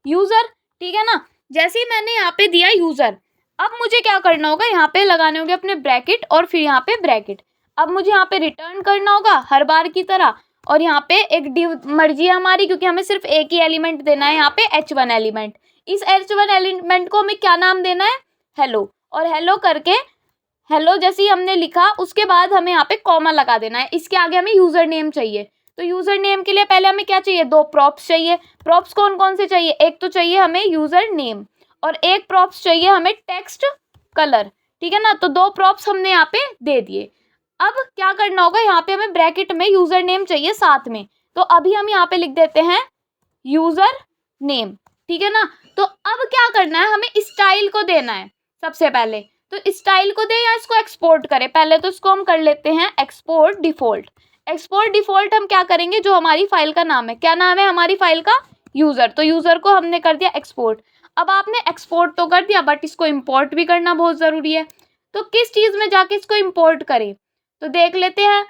यूजर, ठीक है ना। जैसे ही मैंने यहाँ पे दिया यूजर, अब मुझे क्या करना होगा, यहाँ पे लगाने होंगे अपने ब्रैकेट और फिर यहाँ पे ब्रैकेट। अब मुझे यहाँ पे रिटर्न करना होगा हर बार की तरह, और यहाँ पे एक डिव मर्जी है हमारी, क्योंकि हमें सिर्फ एक ही एलिमेंट देना है, यहाँ पे H1 एलिमेंट। इस H1 एलिमेंट को हमें क्या नाम देना है, हेलो। और हेलो करके, हेलो जैसे ही हमने लिखा उसके बाद हमें यहाँ पे कॉमा लगा देना है, इसके आगे हमें यूजर नेम चाहिए। तो यूजर नेम के लिए पहले हमें क्या चाहिए, दो प्रॉप्स चाहिए। प्रॉप्स कौन कौन से चाहिए, एक तो चाहिए हमें यूजर नेम और एक प्रॉप्स चाहिए हमें टेक्स्ट कलर, ठीक है ना। तो दो प्रॉप्स हमने यहाँ पे दे दिए। अब क्या करना होगा, यहाँ पे हमें ब्रैकेट में यूजर नेम चाहिए साथ में, तो अभी हम यहाँ पे लिख देते हैं यूजर नेम, ठीक है ना। तो अब क्या करना है, हमें स्टाइल को देना है सबसे पहले। तो स्टाइल को दे या इसको एक्सपोर्ट करें, पहले तो इसको हम कर लेते हैं एक्सपोर्ट डिफॉल्ट। एक्सपोर्ट डिफॉल्ट हम क्या करेंगे, जो हमारी फाइल का नाम है, क्या नाम है हमारी फाइल का, यूजर। तो यूजर को हमने कर दिया एक्सपोर्ट। अब आपने एक्सपोर्ट तो कर दिया, बट इसको इम्पोर्ट भी करना बहुत ज़रूरी है। तो किस चीज़ में जाके इसको इम्पोर्ट करें, तो देख लेते हैं।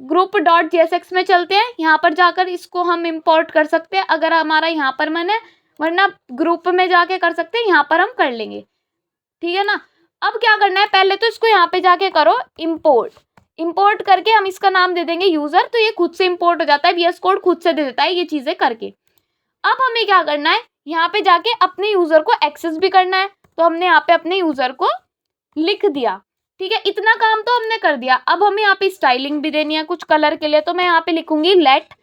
group.jsx में चलते हैं, यहाँ पर जाकर इसको हम इम्पोर्ट कर सकते हैं अगर हमारा यहाँ पर मन है, वरना ग्रुप में जाके कर सकते हैं, यहाँ पर हम कर लेंगे, ठीक है ना। अब क्या करना है, पहले तो इसको यहाँ पे जाके करो इम्पोर्ट। इम्पोर्ट करके हम इसका नाम दे देंगे यूजर, तो ये खुद से इम्पोर्ट हो जाता है, VS कोड खुद से दे देता है ये चीजें करके। अब हमें क्या करना है, यहाँ पे जाके अपने यूजर को एक्सेस भी करना है। तो हमने यहाँ पे अपने यूजर को लिख दिया, ठीक है। इतना काम तो हमने कर दिया। अब हमें यहाँ पे स्टाइलिंग भी देनी है कुछ कलर के लिए, तो मैं यहाँ पे लिखूंगी लेट।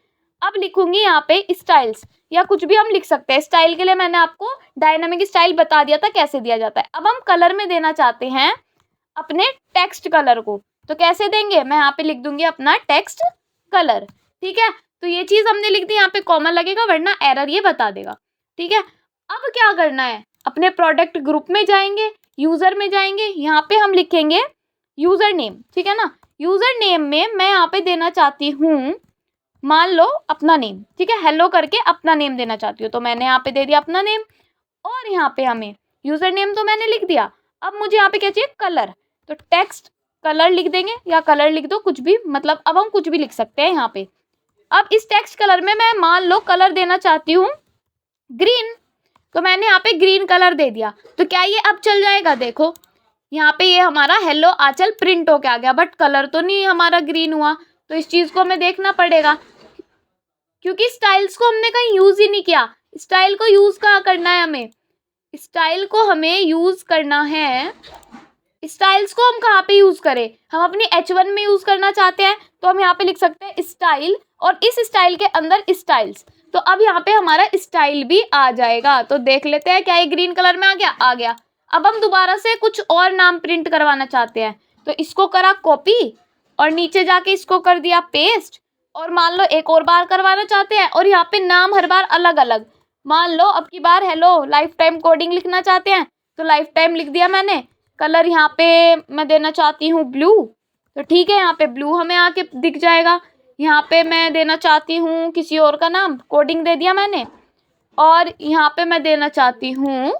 अब लिखूंगी यहाँ पे स्टाइल्स, या कुछ भी हम लिख सकते हैं। स्टाइल के लिए मैंने आपको डायनामिक स्टाइल बता दिया था कैसे दिया जाता है। अब हम कलर में देना चाहते हैं अपने टेक्स्ट कलर को, तो कैसे देंगे, मैं यहाँ पे लिख दूंगी अपना टेक्स्ट कलर, ठीक है। तो ये चीज हमने लिख दी, यहाँ पे कॉमा लगेगा वरना एरर ये बता देगा, ठीक है। अब क्या करना है, अपने प्रोडक्ट ग्रुप में जाएंगे, यूजर में जाएंगे, यहाँ पे हम लिखेंगे यूजर नेम, ठीक है ना। यूजर नेम में मैं यहाँ पे देना चाहती हूँ, मान लो अपना नेम, ठीक है। हेलो करके अपना नेम देना चाहती हूँ, तो मैंने यहाँ पे दे दिया अपना नेम। और यहाँ पे हमें यूजर नेम तो मैंने लिख दिया, अब मुझे यहाँ पे क्या चाहिए, कलर। तो टेक्स्ट कलर लिख देंगे, या कलर लिख दो कुछ भी, मतलब अब हम कुछ भी लिख सकते हैं यहाँ पे। अब इस टेक्स्ट कलर में मैं मान लो कलर देना चाहती हूँ ग्रीन, तो मैंने यहाँ पे ग्रीन कलर दे दिया। तो क्या ये अब चल जाएगा, देखो यहाँ पे ये हमारा हेलो आंचल प्रिंट होके आ गया, बट कलर तो नहीं हमारा ग्रीन हुआ। तो इस चीज को हमें देखना पड़ेगा, क्योंकि स्टाइल्स को हमने कहीं यूज ही नहीं किया। स्टाइल को यूज कहाँ करना है, हमें स्टाइल को हमें यूज करना है। स्टाइल्स को हम कहाँ पे यूज करें, हम अपनी H1 में यूज करना चाहते हैं, तो हम यहाँ पे लिख सकते हैं स्टाइल, और इस स्टाइल के अंदर स्टाइल्स। तो अब यहाँ पे हमारा स्टाइल भी आ जाएगा। तो देख लेते हैं क्या ये ग्रीन कलर में आ गया, आ गया। अब हम दोबारा से कुछ और नाम प्रिंट करवाना चाहते हैं, तो इसको करा कॉपी और नीचे जाके इसको कर दिया पेस्ट, और मान लो एक और बार करवाना चाहते हैं और यहाँ पे नाम हर बार अलग अलग, मान लो अब की बार हेलो लाइफ टाइम कोडिंग लिखना चाहते हैं, तो लाइफ टाइम लिख दिया मैंने। कलर यहाँ पे मैं देना चाहती हूँ ब्लू, तो ठीक है यहाँ पे ब्लू हमें आके दिख जाएगा। यहाँ पे मैं देना चाहती हूँ किसी और का नाम, कोडिंग दे दिया मैंने, और यहाँ पे मैं देना चाहती हूँ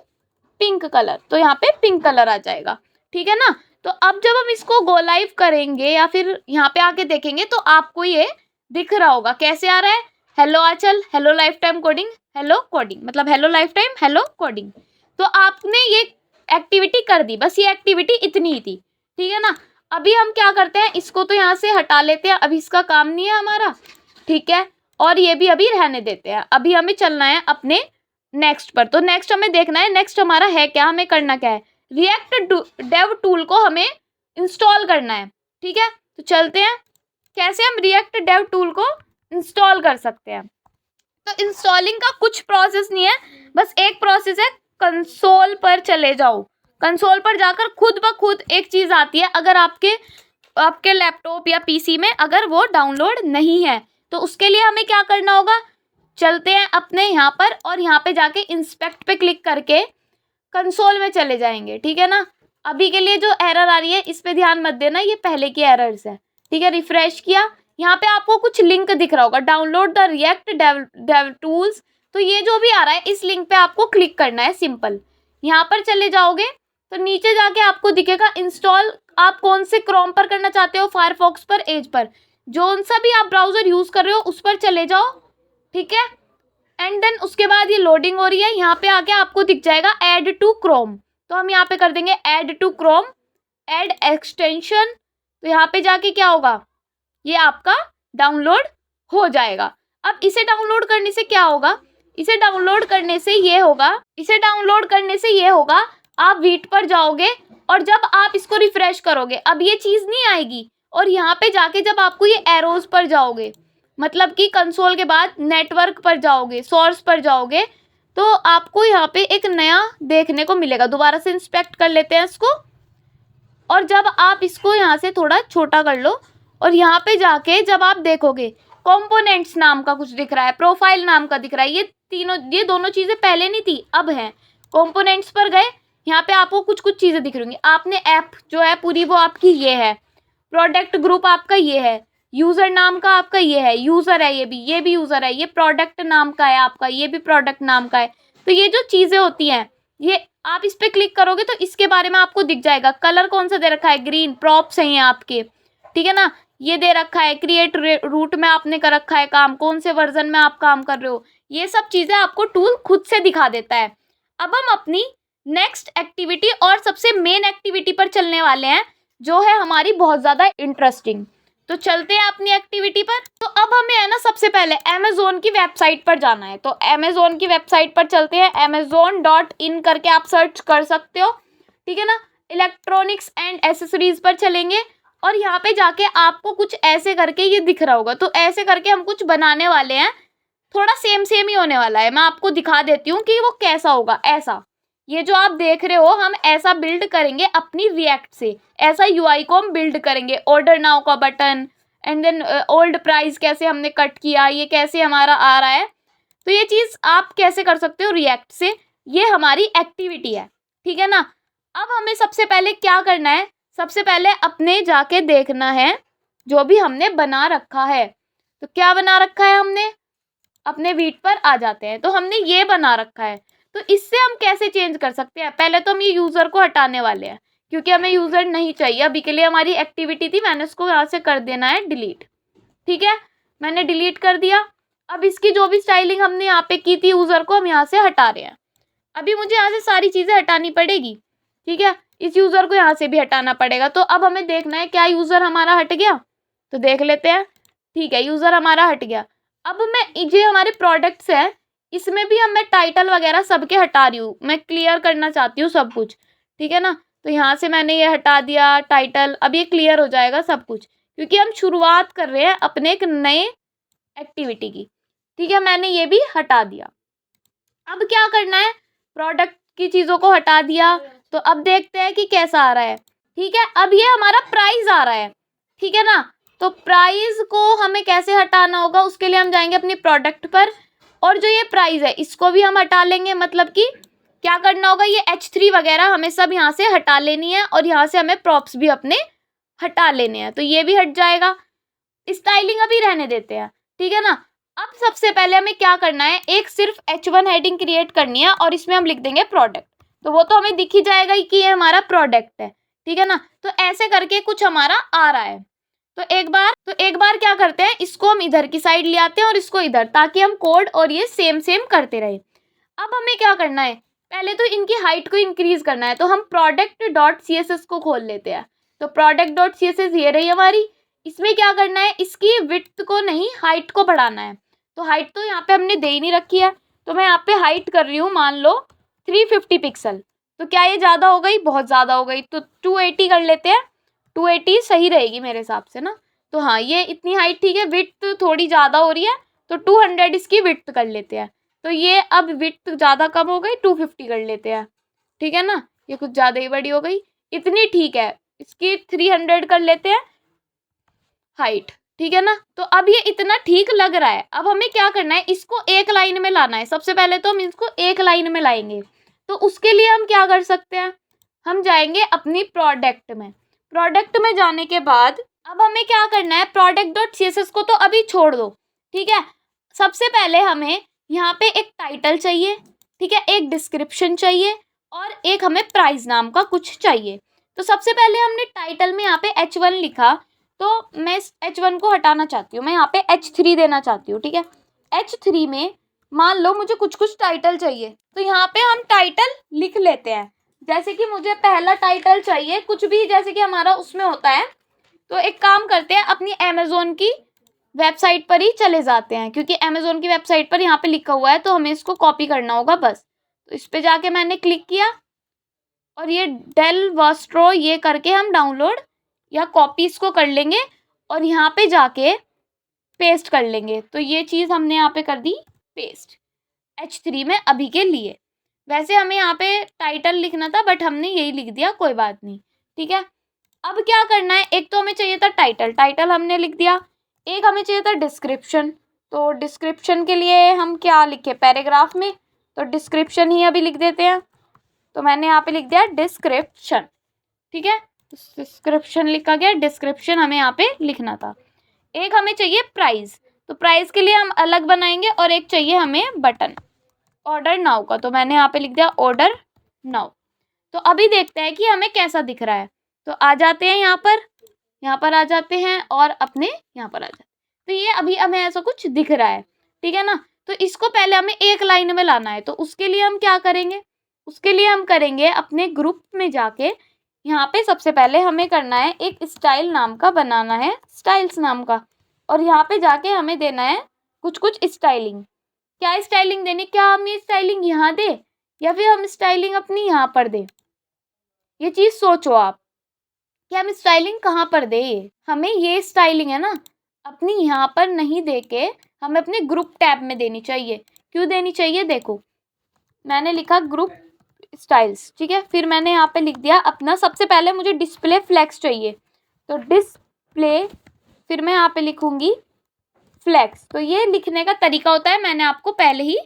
पिंक कलर, तो यहाँ पे पिंक कलर आ जाएगा। ठीक है ना। तो अब जब हम इसको गो लाइव करेंगे या फिर यहाँ पे आके देखेंगे तो आपको ये दिख रहा होगा। कैसे आ रहा है? Hello Anchal, hello life time coding, hello coding, मतलब hello life time, hello coding. तो आपने ये एक्टिविटी कर दी, बस ये एक्टिविटी इतनी ही थी। ठीक है ना। अभी हम क्या करते हैं, इसको तो यहाँ से हटा लेते हैं, अभी इसका काम नहीं है हमारा। ठीक है। और ये भी अभी रहने देते हैं। अभी हमें चलना है अपने नेक्स्ट पर। तो नेक्स्ट हमें देखना है, नेक्स्ट हमारा है क्या, हमें करना क्या है, रिएक्ट डेव टूल को हमें इंस्टॉल करना है। ठीक है। तो चलते हैं कैसे हम रिएक्ट डेव टूल को इंस्टॉल कर सकते हैं। तो इंस्टॉलिंग का कुछ प्रोसेस नहीं है, बस एक प्रोसेस है, कंसोल पर चले जाओ। कंसोल पर जाकर खुद ब खुद एक चीज़ आती है, अगर आपके लैपटॉप या पीसी में अगर वो डाउनलोड नहीं है तो उसके लिए हमें क्या करना होगा, चलते हैं अपने यहाँ पर और यहाँ पे जाके इंस्पेक्ट पे क्लिक करके कंसोल में चले जाएंगे। ठीक है ना। अभी के लिए जो एरर आ रही है इस पे ध्यान मत देना, ये पहले की एरर्स है। ठीक है। रिफ्रेश किया, यहाँ पे आपको कुछ लिंक दिख रहा होगा, download the react dev tools. तो ये जो भी आ रहा है इस लिंक पे आपको क्लिक करना है, सिंपल। यहाँ पर चले जाओगे तो नीचे जाके आपको दिखेगा इंस्टॉल। आप कौन से क्रोम पर करना चाहते हो, फायरफॉक्स पर, एज पर, जो सा भी आप ब्राउजर यूज कर रहे हो उस पर चले जाओ। ठीक है। एंड देन उसके बाद ये लोडिंग हो रही है, यहाँ पे आके आपको दिख जाएगा ऐड टू क्रोम। तो हम यहाँ पे कर देंगे add to Chrome, add extension. तो यहाँ पे जाके क्या होगा, ये आपका डाउनलोड हो जाएगा। अब इसे डाउनलोड करने से क्या होगा, इसे डाउनलोड करने से ये होगा, आप वीट पर जाओगे और जब आप इसको रिफ्रेश करोगे अब ये चीज़ नहीं आएगी, और यहाँ पे जाके जब आपको ये एरोज पर जाओगे, मतलब कि कंसोल के बाद नेटवर्क पर जाओगे, सोर्स पर जाओगे, तो आपको यहाँ पे एक नया देखने को मिलेगा। दोबारा से इंस्पेक्ट कर लेते हैं इसको, और जब आप इसको यहाँ से थोड़ा छोटा कर लो और यहाँ पे जाके जब आप देखोगे कंपोनेंट्स नाम का कुछ दिख रहा है, प्रोफाइल नाम का दिख रहा है, ये दोनों चीज़ें पहले नहीं थी, अब हैं। कंपोनेंट्स पर गए, यहाँ पे आपको कुछ चीज़ें दिख रही होंगी। आपने ऐप जो है पूरी वो आपकी ये है, प्रोडक्ट ग्रुप आपका ये है, यूज़र नाम का आपका ये है, यूज़र है, ये भी यूज़र है, ये प्रोडक्ट नाम का है आपका, ये भी प्रोडक्ट नाम का है। तो ये जो चीज़ें होती हैं ये आप इस पर क्लिक करोगे तो इसके बारे में आपको दिख जाएगा। कलर कौन सा दे रखा है, ग्रीन, प्रॉप्स हैं ये आपके। ठीक है ना। ये दे रखा है क्रिएट रूट में आपने कर रखा है काम, कौन से वर्जन में आप काम कर रहे हो, ये सब चीज़ें आपको टूल खुद से दिखा देता है। अब हम अपनी नेक्स्ट एक्टिविटी और सबसे मेन एक्टिविटी पर चलने वाले हैं, जो है हमारी बहुत ज़्यादा इंटरेस्टिंग। तो चलते हैं अपनी एक्टिविटी पर। तो अब हमें है ना सबसे पहले अमेज़ोन की वेबसाइट पर जाना है। तो अमेज़ोन की वेबसाइट पर चलते हैं, amazon.in करके आप सर्च कर सकते हो। ठीक है ना। इलेक्ट्रॉनिक्स एंड एसेसरीज पर चलेंगे और यहाँ पे जाके आपको कुछ ऐसे करके ये दिख रहा होगा। तो ऐसे करके हम कुछ बनाने वाले हैं, थोड़ा सेम ही होने वाला है। मैं आपको दिखा देती हूँ कि वो कैसा होगा। ऐसा, ये जो आप देख रहे हो हम ऐसा बिल्ड करेंगे अपनी रिएक्ट से, ऐसा यूआई को हम बिल्ड करेंगे। ऑर्डर नाउ का button, and then old price कैसे हमने कट किया, ये कैसे हमारा आ रहा है। तो ये चीज़ आप कैसे कर सकते हो रिएक्ट से, ये हमारी एक्टिविटी है। ठीक है ना। अब हमें सबसे पहले क्या करना है, सबसे पहले अपने जाके देखना है जो भी हमने बना रखा है। तो क्या बना रखा है हमने, अपने वीट पर आ जाते हैं। तो हमने ये बना रखा है, तो इससे हम कैसे चेंज कर सकते हैं। पहले तो हम ये यूज़र को हटाने वाले हैं क्योंकि हमें यूज़र नहीं चाहिए अभी के लिए। हमारी एक्टिविटी थी, मैंने इसको यहाँ से कर देना है डिलीट। ठीक है, मैंने डिलीट कर दिया। अब इसकी जो भी स्टाइलिंग हमने यहाँ पे की थी यूज़र को हम यहाँ से हटा रहे हैं। अभी मुझे यहाँ से सारी चीज़ें हटानी पड़ेगी। ठीक है, इस यूज़र को यहाँ से भी हटाना पड़ेगा। तो अब हमें देखना है क्या यूज़र हमारा हट गया, तो देख लेते हैं। ठीक है, यूज़र हमारा हट गया। अब मैं ये हमारे प्रोडक्ट्स हैं, इसमें भी हम मैं टाइटल वगैरह सबके हटा रही हूँ, मैं क्लियर करना चाहती हूँ सब कुछ। ठीक है ना। तो यहाँ से मैंने ये हटा दिया टाइटल। अब ये क्लियर हो जाएगा सब कुछ क्योंकि हम शुरुआत कर रहे हैं अपने एक नए एक्टिविटी की। ठीक है, मैंने ये भी हटा दिया। अब क्या करना है, प्रोडक्ट की चीज़ों को हटा दिया। तो अब देखते हैं कि कैसा आ रहा है। ठीक है, अब ये हमारा प्राइस आ रहा है। ठीक है ना। तो प्राइस को हमें कैसे हटाना होगा, उसके लिए हम जाएंगे अपनी प्रोडक्ट पर और जो ये प्राइस है इसको भी हम हटा लेंगे। मतलब कि क्या करना होगा, ये H3 वगैरह हमें सब यहाँ से हटा लेनी है और यहाँ से हमें प्रॉप्स भी अपने हटा लेने हैं। तो ये भी हट जाएगा। स्टाइलिंग अभी रहने देते हैं, ठीक है ना। अब सबसे पहले हमें क्या करना है, एक सिर्फ H1 हेडिंग क्रिएट करनी है और इसमें हम लिख देंगे प्रोडक्ट। तो वो तो हमें दिख ही जाएगा कि ये हमारा प्रोडक्ट है, ठीक है ना। तो ऐसे करके कुछ हमारा आ रहा है। तो एक बार क्या करते हैं, इसको हम इधर की साइड ले आते हैं और इसको इधर, ताकि हम कोड और ये सेम सेम करते रहे। अब हमें क्या करना है, पहले तो इनकी हाइट को इंक्रीज करना है। तो हम product.css को खोल लेते हैं। तो product.css ये रही हमारी। इसमें क्या करना है, इसकी विड्थ को नहीं, हाइट को बढ़ाना है। तो हाइट तो यहाँ पे हमने दे ही नहीं रखी है, तो मैं यहाँ पे हाइट कर रही हूँ, मान लो 350 पिक्सल। तो क्या ये ज़्यादा हो गई, बहुत ज़्यादा हो गई, तो 280 कर लेते हैं। 280 सही रहेगी मेरे हिसाब से ना। तो हाँ, ये इतनी हाइट ठीक है, विड्थ थोड़ी ज़्यादा हो रही है, तो 200 इसकी विड्थ कर लेते हैं। तो ये अब विड्थ ज़्यादा कम हो गई, 250 कर लेते हैं, ठीक है ना। ये कुछ ज़्यादा ही बड़ी हो गई, इतनी ठीक है। इसकी 300 कर लेते हैं हाइट, ठीक है ना। तो अब ये इतना ठीक लग रहा है। अब हमें क्या करना है, इसको एक लाइन में लाना है। सबसे पहले तो हम इसको एक लाइन में लाएंगे। तो उसके लिए हम क्या कर सकते हैं, हम जाएंगे अपनी प्रोडक्ट में। प्रोडक्ट में जाने के बाद अब हमें क्या करना है, product.css को तो अभी छोड़ दो, ठीक है। सबसे पहले हमें यहाँ पे एक टाइटल चाहिए, ठीक है, एक डिस्क्रिप्शन चाहिए और एक हमें प्राइस नाम का कुछ चाहिए। तो सबसे पहले हमने टाइटल में यहाँ पे H1 लिखा, तो मैं इस H1 को हटाना चाहती हूँ, मैं यहाँ पे H3 देना चाहती हूँ, ठीक है। H3 में मान लो मुझे कुछ टाइटल चाहिए, तो यहाँ पे हम टाइटल लिख लेते हैं। जैसे कि मुझे पहला टाइटल चाहिए कुछ भी, जैसे कि हमारा उसमें होता है। तो एक काम करते हैं, अपनी अमेज़ोन की वेबसाइट पर ही चले जाते हैं, क्योंकि अमेज़ोन की वेबसाइट पर यहाँ पे लिखा हुआ है, तो हमें इसको कॉपी करना होगा बस। तो इस पे जाके मैंने क्लिक किया और ये डेल वॉस्ट्रो ये करके हम डाउनलोड या कॉपी इसको कर लेंगे और यहाँ पे जाके पेस्ट कर लेंगे। तो ये चीज़ हमने यहाँ पे कर दी पेस्ट H3 में अभी के लिए। वैसे हमें यहाँ पे टाइटल लिखना था, बट हमने यही लिख दिया, कोई बात नहीं, ठीक है। अब क्या करना है, एक तो हमें चाहिए था टाइटल हमने लिख दिया। एक हमें चाहिए था डिस्क्रिप्शन। तो डिस्क्रिप्शन के लिए हम क्या लिखे, पैराग्राफ में, तो डिस्क्रिप्शन ही अभी लिख देते हैं। तो मैंने यहाँ पे लिख दिया डिस्क्रिप्शन, ठीक है। डिस्क्रिप्शन लिखा गया, डिस्क्रिप्शन हमें यहाँ पे लिखना था। एक हमें चाहिए प्राइस, तो प्राइस के लिए हम अलग बनाएंगे। और एक चाहिए हमें बटन ऑर्डर नाउ का, तो मैंने यहाँ पे लिख दिया ऑर्डर नाउ। तो अभी देखते हैं कि हमें कैसा दिख रहा है। तो आ जाते हैं यहाँ पर आ जाते हैं और अपने यहाँ पर आ जाते हैं। तो ये अभी हमें ऐसा कुछ दिख रहा है, ठीक है ना। तो इसको पहले हमें एक लाइन में लाना है। तो उसके लिए हम क्या करेंगे, उसके लिए हम करेंगे अपने ग्रुप में जाके, यहाँ पे सबसे पहले हमें करना है एक स्टाइल नाम का बनाना है, स्टाइल्स नाम का। और यहाँ पे जाके हमें देना है कुछ स्टाइलिंग। क्या स्टाइलिंग देनी, क्या हम ये स्टाइलिंग यहाँ दे या फिर हम स्टाइलिंग अपनी यहाँ पर दे, ये चीज़ सोचो आप कि हम स्टाइलिंग कहाँ पर दे। हमें ये स्टाइलिंग है ना अपनी यहाँ पर नहीं दे के हमें अपने ग्रुप टैब में देनी चाहिए। क्यों देनी चाहिए, देखो मैंने लिखा ग्रुप स्टाइल्स, ठीक है। फिर मैंने यहाँ पे लिख दिया अपना, सबसे पहले मुझे डिस्प्ले फ्लेक्स चाहिए, तो डिस्प्ले, फिर मैं यहाँ पे लिखूँगी फ्लेक्स। तो ये लिखने का तरीका होता है, मैंने आपको पहले ही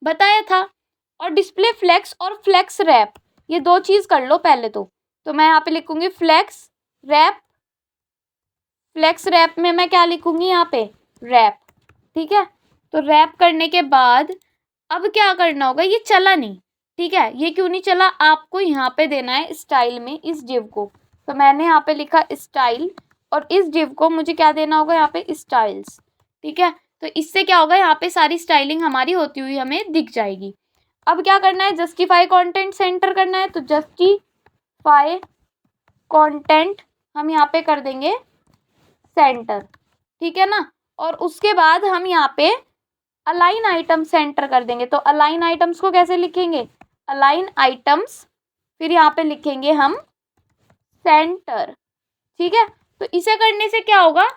बताया था। और डिस्प्ले फ्लेक्स और फ्लेक्स रैप, ये दो चीज़ कर लो पहले तो मैं यहाँ पे लिखूँगी फ्लेक्स रैप। फ्लेक्स रैप में मैं क्या लिखूँगी, यहाँ पे रैप, ठीक है। तो रैप करने के बाद अब क्या करना होगा, ये चला नहीं, ठीक है। ये क्यों नहीं चला, आपको यहाँ पे देना है स्टाइल में इस डिव को। तो मैंने यहाँ पे लिखा स्टाइल और इस डिव को मुझे क्या देना होगा, यहाँ पे स्टाइल्स, ठीक है। तो इससे क्या होगा, यहाँ पे सारी स्टाइलिंग हमारी होती हुई हमें दिख जाएगी। अब क्या करना है, जस्टिफाई कंटेंट सेंटर करना है। तो जस्टिफाई कंटेंट हम यहाँ पे कर देंगे सेंटर, ठीक है ना। और उसके बाद हम यहाँ पे अलाइन आइटम सेंटर कर देंगे। तो अलाइन आइटम्स को कैसे लिखेंगे, अलाइन आइटम्स, फिर यहाँ पे लिखेंगे हम सेंटर, ठीक है। तो इसे करने से क्या होगा,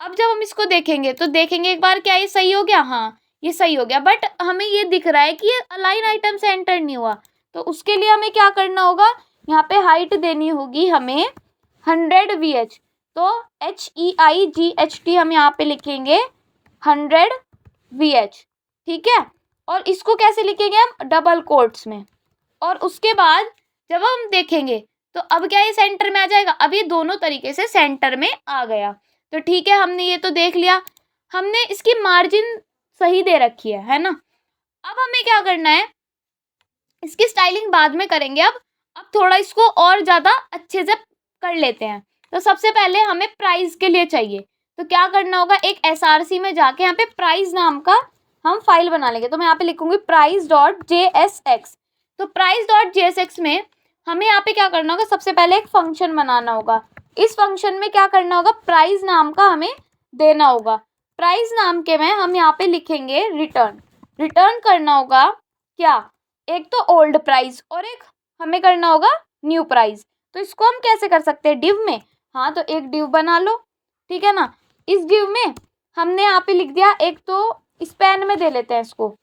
अब जब हम इसको देखेंगे तो देखेंगे एक बार, क्या ये सही हो गया, हाँ ये सही हो गया। बट हमें ये दिख रहा है कि ये अलाइन आइटम सेंटर नहीं हुआ। तो उसके लिए हमें क्या करना होगा, यहाँ पे हाइट देनी होगी हमें 100 VH। तो HEIGHT हम यहाँ पे लिखेंगे 100 VH, ठीक है। और इसको कैसे लिखेंगे हम, डबल कोट्स में। और उसके बाद जब हम देखेंगे तो अब क्या ये सेंटर में आ जाएगा, अब ये दोनों तरीके से सेंटर में आ गया। तो ठीक है, हमने ये तो देख लिया, हमने इसकी मार्जिन सही दे रखी है ना। अब हमें क्या करना है, इसकी स्टाइलिंग बाद में करेंगे। अब थोड़ा इसको और ज़्यादा अच्छे से कर लेते हैं। तो सबसे पहले हमें प्राइस के लिए चाहिए, तो क्या करना होगा, एक SRC में जाके यहाँ पे प्राइस नाम का हम फाइल बना लेंगे। तो मैं यहाँ पे लिखूंगी price.jsx। तो price.jsx में हमें यहाँ पे क्या करना होगा, सबसे पहले एक फंक्शन बनाना होगा। इस फंक्शन में क्या करना होगा, प्राइस नाम का हमें देना होगा। प्राइस नाम के में हम यहाँ पे लिखेंगे रिटर्न करना होगा क्या, एक तो ओल्ड प्राइस और एक हमें करना होगा न्यू प्राइस। तो इसको हम कैसे कर सकते हैं, डिव में। हाँ, तो एक डिव बना लो, ठीक है ना। इस डिव में हमने यहाँ पे लिख दिया, एक तो स्पैन में दे लेते हैं, इसको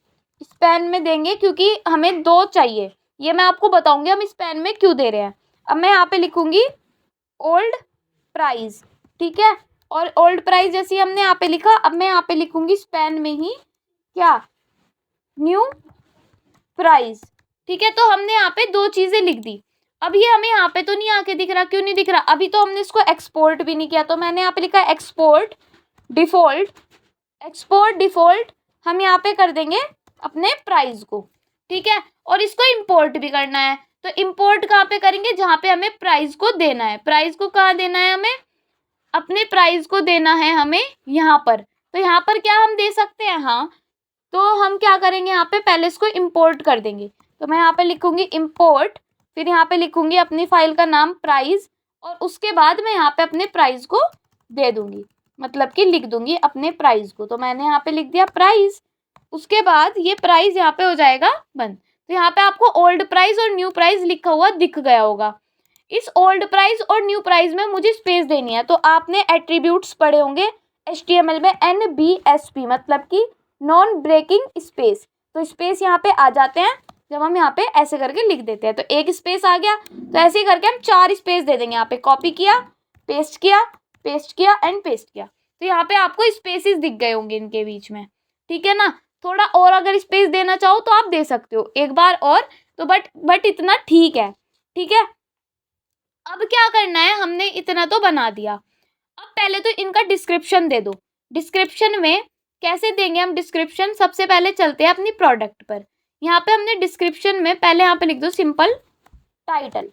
स्पैन में देंगे क्योंकि हमें 2 चाहिए। ये मैं आपको बताऊंगी हम स्पैन में क्यों दे रहे हैं। अब मैं यहाँ पे लिखूंगी ओल्ड प्राइस, ठीक है। और ओल्ड प्राइस जैसे हमने यहाँ पे लिखा, अब मैं यहाँ पे लिखूंगी स्पैन में ही क्या, न्यू प्राइस, ठीक है। तो हमने यहाँ पे 2 चीज़ें लिख दी। अब ये हमें यहाँ पे तो नहीं आके दिख रहा, क्यों नहीं दिख रहा, अभी तो हमने इसको एक्सपोर्ट भी नहीं किया। तो मैंने यहाँ पे लिखा एक्सपोर्ट डिफ़ॉल्ट हम यहाँ पे कर देंगे अपने प्राइस को, ठीक है। और इसको इंपोर्ट भी करना है, तो इंपोर्ट कहाँ पे करेंगे, जहाँ पे हमें प्राइस को देना है। प्राइस को कहाँ देना है, हमें अपने प्राइस को देना है हमें यहाँ पर। तो यहाँ पर क्या हम दे सकते हैं, हाँ, तो हम क्या करेंगे, यहाँ पे पहले इसको इंपोर्ट कर देंगे। तो मैं यहाँ पे लिखूंगी इंपोर्ट, फिर यहाँ पे लिखूंगी अपनी फाइल का नाम प्राइस, और उसके बाद मैं यहाँ पे अपने प्राइस को दे दूंगी, मतलब कि लिख दूंगी अपने प्राइस को। तो मैंने यहाँ पे लिख दिया प्राइस, उसके बाद ये प्राइस यहाँ पे हो जाएगा बंद। तो यहाँ पे आपको ओल्ड प्राइस और न्यू प्राइस लिखा हुआ दिख गया होगा। इस ओल्ड प्राइस और न्यू प्राइस में मुझे स्पेस देनी है। तो आपने एट्रीब्यूट्स पढ़े होंगे HTML में, NBSP मतलब कि नॉन ब्रेकिंग स्पेस। तो स्पेस यहाँ पे आ जाते हैं जब हम यहाँ पे ऐसे करके लिख देते हैं। तो एक स्पेस आ गया, तो ऐसे ही करके हम 4 स्पेस दे देंगे। यहाँ पे कॉपी किया, पेस्ट किया एंड पेस्ट किया। तो यहाँ पे आपको स्पेसेस दिख गए होंगे इनके बीच में, ठीक है ना। थोड़ा और अगर स्पेस देना चाहो तो आप दे सकते हो एक बार और, तो बट इतना ठीक है, ठीक है। अब क्या करना है, हमने इतना तो बना दिया। अब पहले तो इनका डिस्क्रिप्शन दे दो। डिस्क्रिप्शन में कैसे देंगे हम डिस्क्रिप्शन, सबसे पहले चलते हैं अपनी प्रोडक्ट पर। यहाँ पे हमने डिस्क्रिप्शन में पहले यहाँ पे लिख दो सिंपल टाइटल,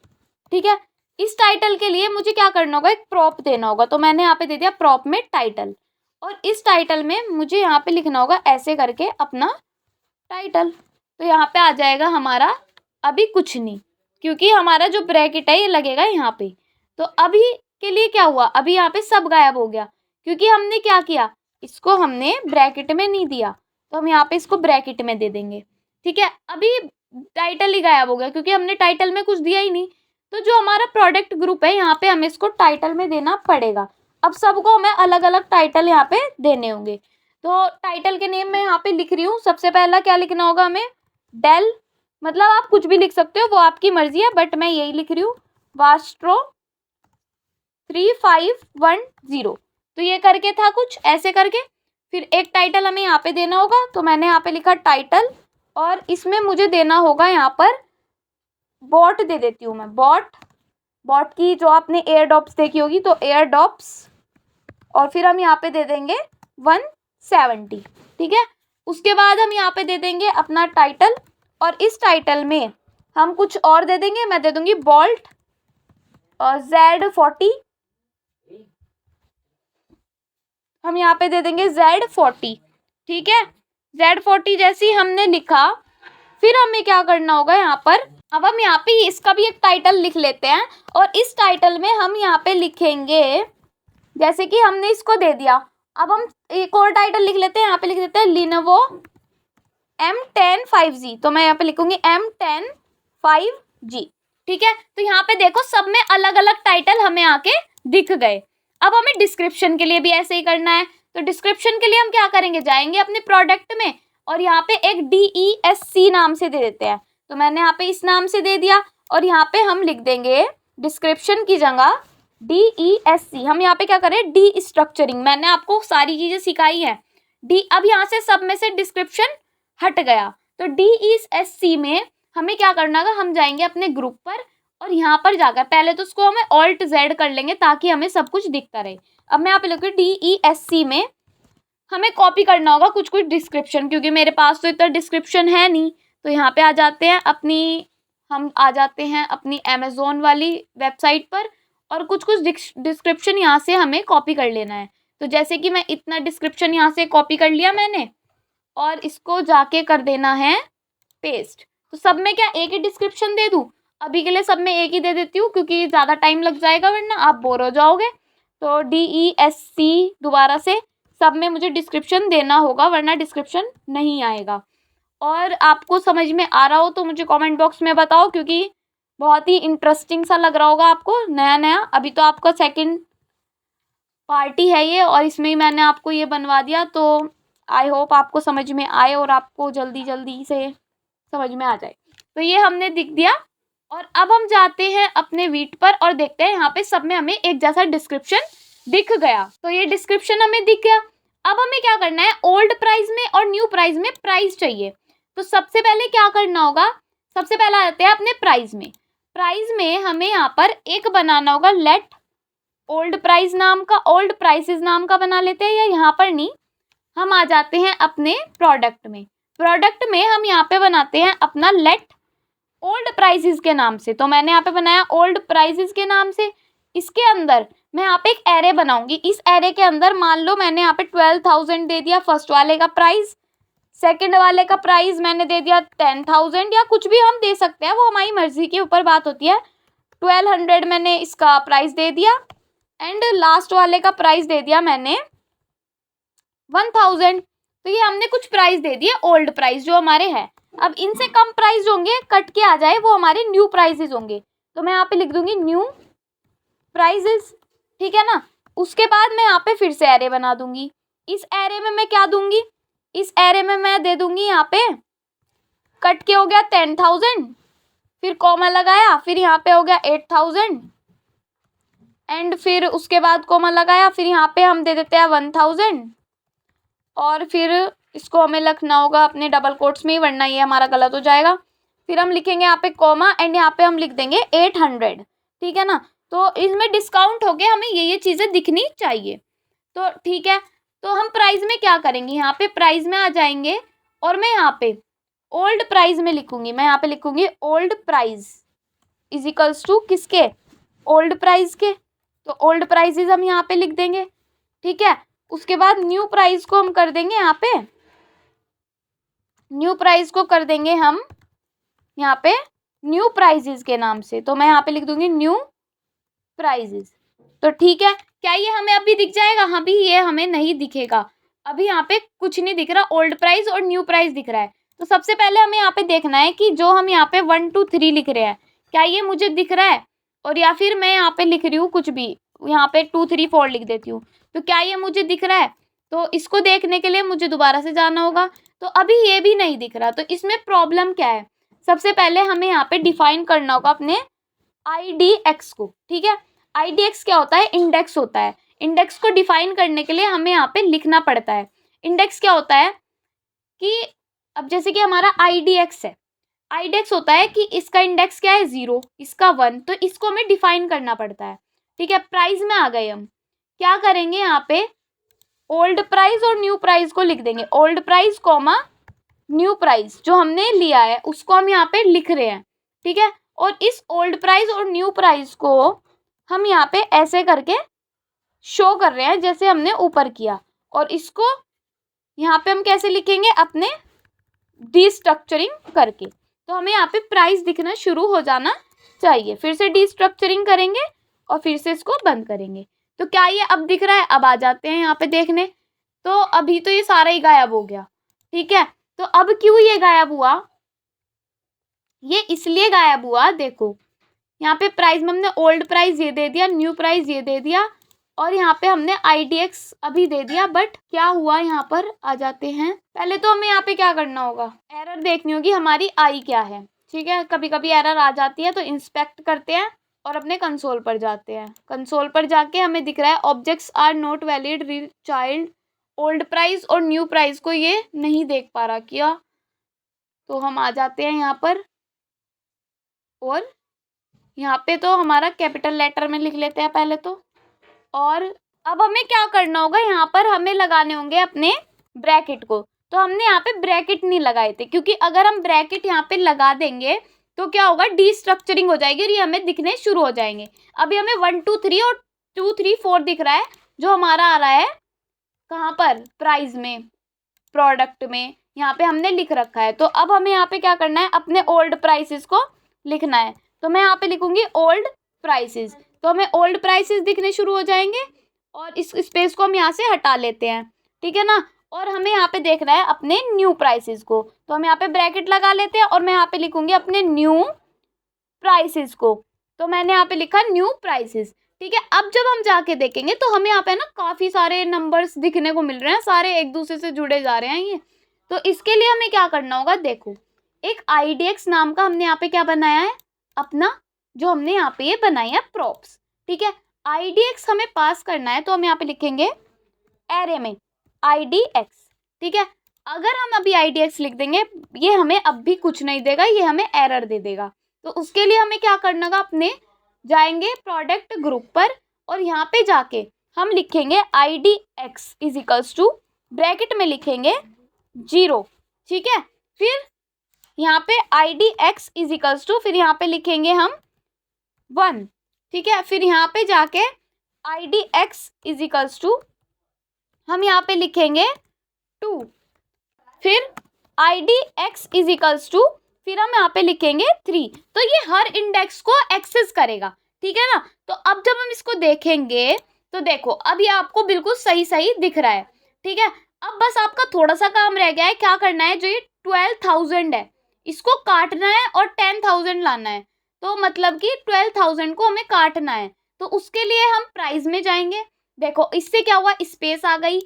ठीक है। इस टाइटल के लिए मुझे क्या करना होगा, एक प्रॉप देना होगा। तो मैंने यहाँ पे दे दिया प्रॉप में टाइटल, और इस टाइटल में मुझे यहाँ पे लिखना होगा ऐसे करके अपना टाइटल। तो यहाँ पे आ जाएगा हमारा अभी कुछ नहीं, क्योंकि हमारा जो ब्रैकेट है ये लगेगा यहाँ पे। तो अभी के लिए क्या हुआ, अभी यहाँ पे सब गायब हो गया, क्योंकि हमने क्या किया, इसको हमने ब्रैकेट में नहीं दिया। तो हम यहाँ पे इसको ब्रैकेट में दे देंगे, ठीक है। अभी टाइटल ही गायब हो गया, क्योंकि हमने टाइटल में कुछ दिया ही नहीं। तो जो हमारा प्रोडक्ट ग्रुप है यहाँ पे हमें इसको टाइटल में देना पड़ेगा। अब सबको हमें अलग अलग टाइटल यहाँ पे देने होंगे। तो टाइटल के नेम मैं यहाँ पे लिख रही हूँ। सबसे पहला क्या लिखना होगा हमें, डेल, मतलब आप कुछ भी लिख सकते हो, वो आपकी मर्जी है, बट मैं यही लिख रही हूँ, वास्ट्रो 3510। तो ये करके था कुछ ऐसे करके। फिर एक टाइटल हमें यहाँ पे देना होगा, तो मैंने यहाँ पे लिखा टाइटल, और इसमें मुझे देना होगा यहाँ पर बॉट दे देती हूँ मैं, बॉट की जो आपने एयरड्रॉप्स देखी होगी, तो एयरड्रॉप्स, और फिर हम यहाँ पे दे देंगे 170, ठीक है। उसके बाद हम यहाँ पे दे देंगे अपना टाइटल, और इस टाइटल में हम कुछ और दे देंगे। मैं दे दूंगी बोल्ट Z40, हम यहाँ पे दे देंगे Z40, ठीक है। Z40 जैसी हमने लिखा, फिर हमें क्या करना होगा यहाँ पर, अब हम यहाँ पे इसका भी एक टाइटल लिख लेते हैं। और इस टाइटल में हम यहाँ पे लिखेंगे, जैसे कि हमने इसको दे दिया, अब हम एक और टाइटल लिख लेते हैं। यहाँ पे लिख देते हैं Lenovo M10 5G। तो मैं यहाँ पे लिखूंगी M10 5G, ठीक है। तो यहाँ पे देखो सब में अलग अलग टाइटल हमें आके दिख गए। अब हमें डिस्क्रिप्शन के लिए भी ऐसे ही करना है। तो डिस्क्रिप्शन के लिए हम क्या करेंगे, जाएंगे अपने प्रोडक्ट में, और यहाँ पे एक DESC नाम से दे देते हैं। तो मैंने यहाँ पे इस नाम से दे दिया, और यहाँ पे हम लिख देंगे डिस्क्रिप्शन की जगह DESC। हम यहाँ पे क्या करें, डी स्ट्रक्चरिंग, मैंने आपको सारी चीज़ें सिखाई है। अब यहाँ से सब में से डिस्क्रिप्शन हट गया। तो DESC में हमें क्या करना होगा, हम जाएंगे अपने ग्रुप पर, और यहाँ पर जाकर पहले तो उसको हमें ऑल्ट जेड कर लेंगे ताकि हमें सब कुछ दिखता रहे। अब मैं यहाँ पे लिखूँ DESC में हमें कॉपी करना होगा कुछ कुछ डिस्क्रिप्शन, क्योंकि मेरे पास तो इतना डिस्क्रिप्शन है नहीं। तो यहाँ पे आ जाते हैं हम आ जाते हैं अपनी अमेज़ोन वाली वेबसाइट पर, और कुछ कुछ डिस्क्रिप्शन यहाँ से हमें कॉपी कर लेना है। तो जैसे कि मैं इतना डिस्क्रिप्शन यहाँ से कॉपी कर लिया मैंने, और इसको जाके कर देना है पेस्ट। तो सब में क्या एक ही डिस्क्रिप्शन दे दूँ? अभी के लिए सब में एक ही दे देती हूँ, क्योंकि ज़्यादा टाइम लग जाएगा वरना आप बोर हो जाओगे। तो DESC दोबारा से सब में मुझे डिस्क्रिप्शन देना होगा, वरना डिस्क्रिप्शन नहीं आएगा। और आपको समझ में आ रहा हो तो मुझे कमेंट बॉक्स में बताओ, क्योंकि बहुत ही इंटरेस्टिंग सा लग रहा होगा आपको नया नया। अभी तो आपका सेकंड पार्टी है ये, और इसमें ही मैंने आपको ये बनवा दिया। तो आई होप आपको समझ में आए और आपको जल्दी जल्दी से समझ में आ जाए। तो ये हमने दिख दिया, और अब हम जाते हैं अपने वीट पर और देखते हैं यहाँ पे सब में हमें एक जैसा डिस्क्रिप्शन दिख गया। तो ये डिस्क्रिप्शन हमें दिख गया। अब हमें क्या करना है, ओल्ड प्राइस में और न्यू प्राइस में प्राइस चाहिए। तो सबसे पहले क्या करना होगा, सबसे पहले आते हैं अपने प्राइस में। प्राइस में हमें यहाँ पर एक बनाना होगा लेट ओल्ड प्राइस नाम का, ओल्ड प्राइसेस नाम का बना लेते हैं, या यहाँ पर नहीं, हम आ जाते हैं अपने प्रोडक्ट में। प्रोडक्ट में हम यहाँ पे बनाते हैं अपना लेट ओल्ड प्राइसेस के नाम से। तो मैंने यहाँ पे बनाया ओल्ड प्राइसेस के नाम से। इसके अंदर मैं यहाँ पे एक एरे बनाऊंगी। इस एरे के अंदर मान लो मैंने यहाँ पे 12,000 दे दिया फर्स्ट वाले का प्राइस, सेकंड वाले का प्राइस मैंने दे दिया 10,000, या कुछ भी हम दे सकते हैं, वो हमारी मर्जी के ऊपर बात होती है। 1200 मैंने इसका प्राइस दे दिया, एंड लास्ट वाले का प्राइस दे दिया मैंने 1000। तो ये हमने कुछ प्राइस दे दिए ओल्ड प्राइस जो हमारे हैं। अब इनसे कम प्राइस होंगे कट के आ जाए वो हमारे न्यू प्राइसेस होंगे। तो मैं यहाँ पे लिख दूंगी न्यू प्राइसेस, ठीक है ना। उसके बाद मैं यहाँ पे फिर से एरे बना दूंगी। इस एरे में मैं क्या दूंगी, इस एरे में मैं दे दूंगी यहाँ पे कट के हो गया 10,000, फिर कॉमा लगाया, फिर यहाँ पे हो गया 8,000, एंड फिर उसके बाद कॉमा लगाया, फिर यहाँ पे हम दे देते हैं 1,000, और फिर इसको हमें लिखना होगा अपने डबल कोट्स में ही, वरना ये हमारा गलत हो जाएगा। फिर हम लिखेंगे यहाँ पे कॉमा, एंड यहाँ पे हम लिख देंगे 800, ठीक है ना। तो इसमें डिस्काउंट हो गया, हमें ये चीज़ें दिखनी चाहिए। तो ठीक है, तो हम प्राइस में क्या करेंगे, यहाँ पे प्राइस में आ जाएंगे, और मैं यहाँ पे ओल्ड प्राइस में लिखूंगी। मैं यहाँ पे लिखूंगी old price is equals to किसके, ओल्ड प्राइस के। तो ओल्ड प्राइसेस हम यहाँ पे लिख देंगे, ठीक है। उसके बाद न्यू प्राइस को हम कर देंगे यहाँ पे, न्यू प्राइस को कर देंगे हम यहाँ पे न्यू प्राइसेस के नाम से। तो मैं यहाँ पे लिख दूंगी न्यू प्राइसेस। तो ठीक है, क्या ये हमें अभी दिख जाएगा? हाँ भी, ये हमें नहीं दिखेगा अभी, यहाँ पे कुछ नहीं दिख रहा, ओल्ड प्राइस और न्यू प्राइस दिख रहा है। तो सबसे पहले हमें यहाँ पे देखना है कि जो हम यहाँ पे 1 2 3 लिख रहे हैं, क्या ये मुझे दिख रहा है, और या फिर मैं यहाँ पे लिख रही हूँ कुछ भी, यहाँ पे 2 3 4 लिख देती हूँ, तो क्या ये मुझे दिख रहा है? तो इसको देखने के लिए मुझे दोबारा से जाना होगा। तो अभी ये भी नहीं दिख रहा, तो इसमें प्रॉब्लम क्या है? सबसे पहले हमें यहाँ पे डिफाइन करना होगा अपने IDX को, ठीक है। IDX क्या होता है? इंडेक्स होता है। इंडेक्स को डिफाइन करने के लिए हमें यहाँ पे लिखना पड़ता है। इंडेक्स क्या होता है कि अब जैसे कि हमारा IDX है, IDX होता है कि इसका इंडेक्स क्या है 0, इसका 1, तो इसको हमें डिफाइन करना पड़ता है, ठीक है। प्राइस में आ गए, हम क्या करेंगे यहाँ पे ओल्ड प्राइस और न्यू प्राइस को लिख देंगे। Old price comma new price जो हमने लिया है उसको हम यहाँ पे लिख रहे हैं, ठीक है। और इस ओल्ड प्राइस और न्यू प्राइस को हम यहाँ पे ऐसे करके शो कर रहे हैं जैसे हमने ऊपर किया, और इसको यहाँ पे हम कैसे लिखेंगे? अपने डिस्ट्रक्चरिंग करके। तो हमें यहाँ पे प्राइस दिखना शुरू हो जाना चाहिए। फिर से डिस्ट्रक्चरिंग करेंगे और फिर से इसको बंद करेंगे। तो क्या ये अब दिख रहा है? अब आ जाते हैं यहाँ पे देखने। तो अभी तो ये सारा ही गायब हो गया, ठीक है। तो अब क्यों ये गायब हुआ? ये इसलिए गायब हुआ, देखो यहाँ पे प्राइस में हमने ओल्ड प्राइस ये दे दिया, न्यू प्राइस ये दे दिया, और यहाँ पे हमने IDX अभी दे दिया, बट क्या हुआ? यहाँ पर आ जाते हैं। पहले तो हमें यहाँ पे क्या करना होगा, एरर देखनी होगी हमारी आई क्या है, ठीक है। कभी कभी एरर आ जाती है, तो इंस्पेक्ट करते हैं और अपने कंसोल पर जाते हैं। कंसोल पर जाके हमें दिख रहा है objects are not valid read child, old price और न्यू प्राइस को ये नहीं देख पा रहा क्या। तो हम आ जाते हैं यहाँ पर और यहाँ पे तो हमारा कैपिटल लेटर में लिख लेते हैं पहले तो। और अब हमें क्या करना होगा, यहाँ पर हमें लगाने होंगे अपने ब्रैकेट को। तो हमने यहाँ पे ब्रैकेट नहीं लगाए थे, क्योंकि अगर हम ब्रैकेट यहाँ पे लगा देंगे तो क्या होगा, डीस्ट्रक्चरिंग हो जाएगी और ये हमें दिखने शुरू हो जाएंगे। अभी हमें 1 2 3 और 2 3 4 दिख रहा है, जो हमारा आ रहा है कहाँ पर, प्राइस में, प्रोडक्ट में, यहाँ पे हमने लिख रखा है। तो अब हमें यहाँ पे क्या करना है, अपने ओल्ड प्राइसेस को लिखना है। तो मैं यहाँ पे लिखूंगी ओल्ड प्राइसेस, तो हमें ओल्ड प्राइसेस दिखने शुरू हो जाएंगे और इस स्पेस को हम यहाँ से हटा लेते हैं, ठीक है ना। और हमें यहाँ पे देखना है अपने न्यू प्राइसेस को, तो हम यहाँ पे ब्रैकेट लगा लेते हैं और मैं यहाँ पे लिखूंगी अपने न्यू प्राइसेस को। तो मैंने यहाँ पे लिखा न्यू प्राइसेस, ठीक है। अब जब हम जाके देखेंगे तो हमें यहाँ पे ना काफ़ी सारे नंबर्स दिखने को मिल रहे हैं, सारे एक दूसरे से जुड़े जा रहे हैं ये। तो इसके लिए हमें क्या करना होगा, देखो एक IDX नाम का हमने यहाँ पे क्या बनाया है, अपना जो हमने यहाँ पे ये बनाया है प्रॉप्स, ठीक है। IDX हमें पास करना है, तो हम यहाँ पे लिखेंगे एरे में IDX, ठीक है। अगर हम अभी IDX लिख देंगे, ये हमें अब भी कुछ नहीं देगा, ये हमें एरर दे देगा। तो उसके लिए हमें क्या करना होगा, अपने जाएंगे प्रोडक्ट ग्रुप पर और यहाँ पे जाके हम लिखेंगे IDX is equals to, bracket में लिखेंगे 0, ठीक है। फिर यहाँ पे IDX इज इक्वल्स टू, फिर यहाँ पे लिखेंगे हम 1, ठीक है। फिर यहाँ पे जाके IDX इज इक्वल्स टू हम यहाँ पे लिखेंगे 2, फिर IDX इज इक्वल्स टू, फिर हम यहाँ पे लिखेंगे 3। तो ये हर इंडेक्स को एक्सेस करेगा, ठीक है ना। तो अब जब हम इसको देखेंगे तो देखो अब ये आपको बिल्कुल सही सही दिख रहा है, ठीक है। अब बस आपका थोड़ा सा काम रह गया है, क्या करना है, जो ये 12,000 है इसको काटना है और 10,000 लाना है। तो मतलब कि 12,000 को हमें काटना है, तो उसके लिए हम प्राइस में जाएंगे। देखो इससे क्या हुआ, स्पेस आ गई।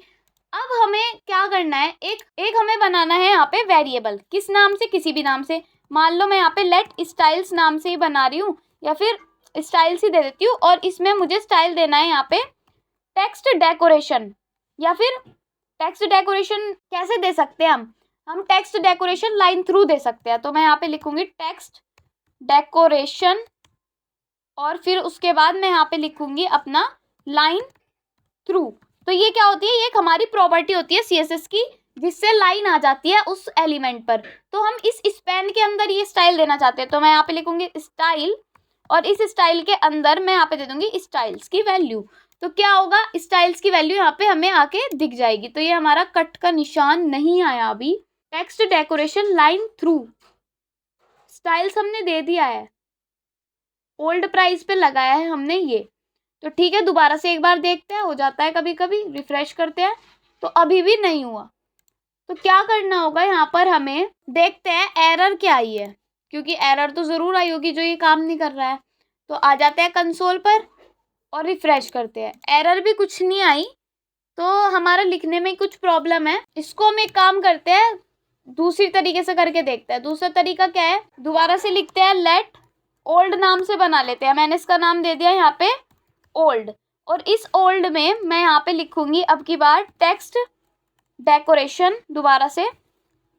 अब हमें क्या करना है, एक हमें बनाना है यहाँ पे वेरिएबल, किस नाम से, किसी भी नाम से। मान लो मैं यहाँ पे लेट स्टाइल्स नाम से ही बना रही हूँ, या फिर स्टाइल्स ही दे देती हूँ। और इसमें मुझे स्टाइल देना है यहाँ पे टेक्स्ट डेकोरेशन, या फिर टेक्स्ट डेकोरेशन कैसे दे सकते हैं हम टेक्स्ट डेकोरेशन लाइन थ्रू दे सकते हैं। तो मैं यहाँ पे लिखूंगी टेक्स्ट डेकोरेशन और फिर उसके बाद मैं यहाँ पे लिखूंगी अपना लाइन थ्रू। तो ये क्या होती है, ये एक हमारी प्रॉपर्टी होती है CSS की, जिससे लाइन आ जाती है उस एलिमेंट पर। तो हम इस स्पैन के अंदर ये स्टाइल देना चाहते हैं, तो मैं यहाँ पे लिखूंगी स्टाइल और इस स्टाइल के अंदर मैं यहाँ पे दे दूंगी स्टाइल्स की वैल्यू। तो क्या होगा, स्टाइल्स की वैल्यू यहाँ पे हमें आके दिख जाएगी। तो ये हमारा कट का निशान नहीं आया अभी। Text decoration line through styles हमने दे दिया है, ओल्ड प्राइस पे लगाया है हमने ये। तो ठीक है, दोबारा से एक बार देखते हैं, हो जाता है कभी कभी, रिफ्रेश करते हैं। तो अभी भी नहीं हुआ, तो क्या करना होगा, यहाँ पर हमें देखते हैं एरर क्या आई है, क्योंकि एरर तो ज़रूर आई होगी जो ये काम नहीं कर रहा है। तो आ जाते हैं कंसोल पर और रिफ्रेश करते हैं, एरर भी कुछ नहीं आई। तो हमारा लिखने में कुछ प्रॉब्लम है, इसको हम एक काम करते हैं, दूसरी तरीके से करके देखते हैं। दूसरा तरीका क्या है, दोबारा से लिखते हैं लेट ओल्ड नाम से बना लेते हैं। मैंने इसका नाम दे दिया यहाँ पे ओल्ड, और इस ओल्ड में मैं यहाँ पे लिखूंगी अब की बार टेक्स्ट डेकोरेशन, दोबारा से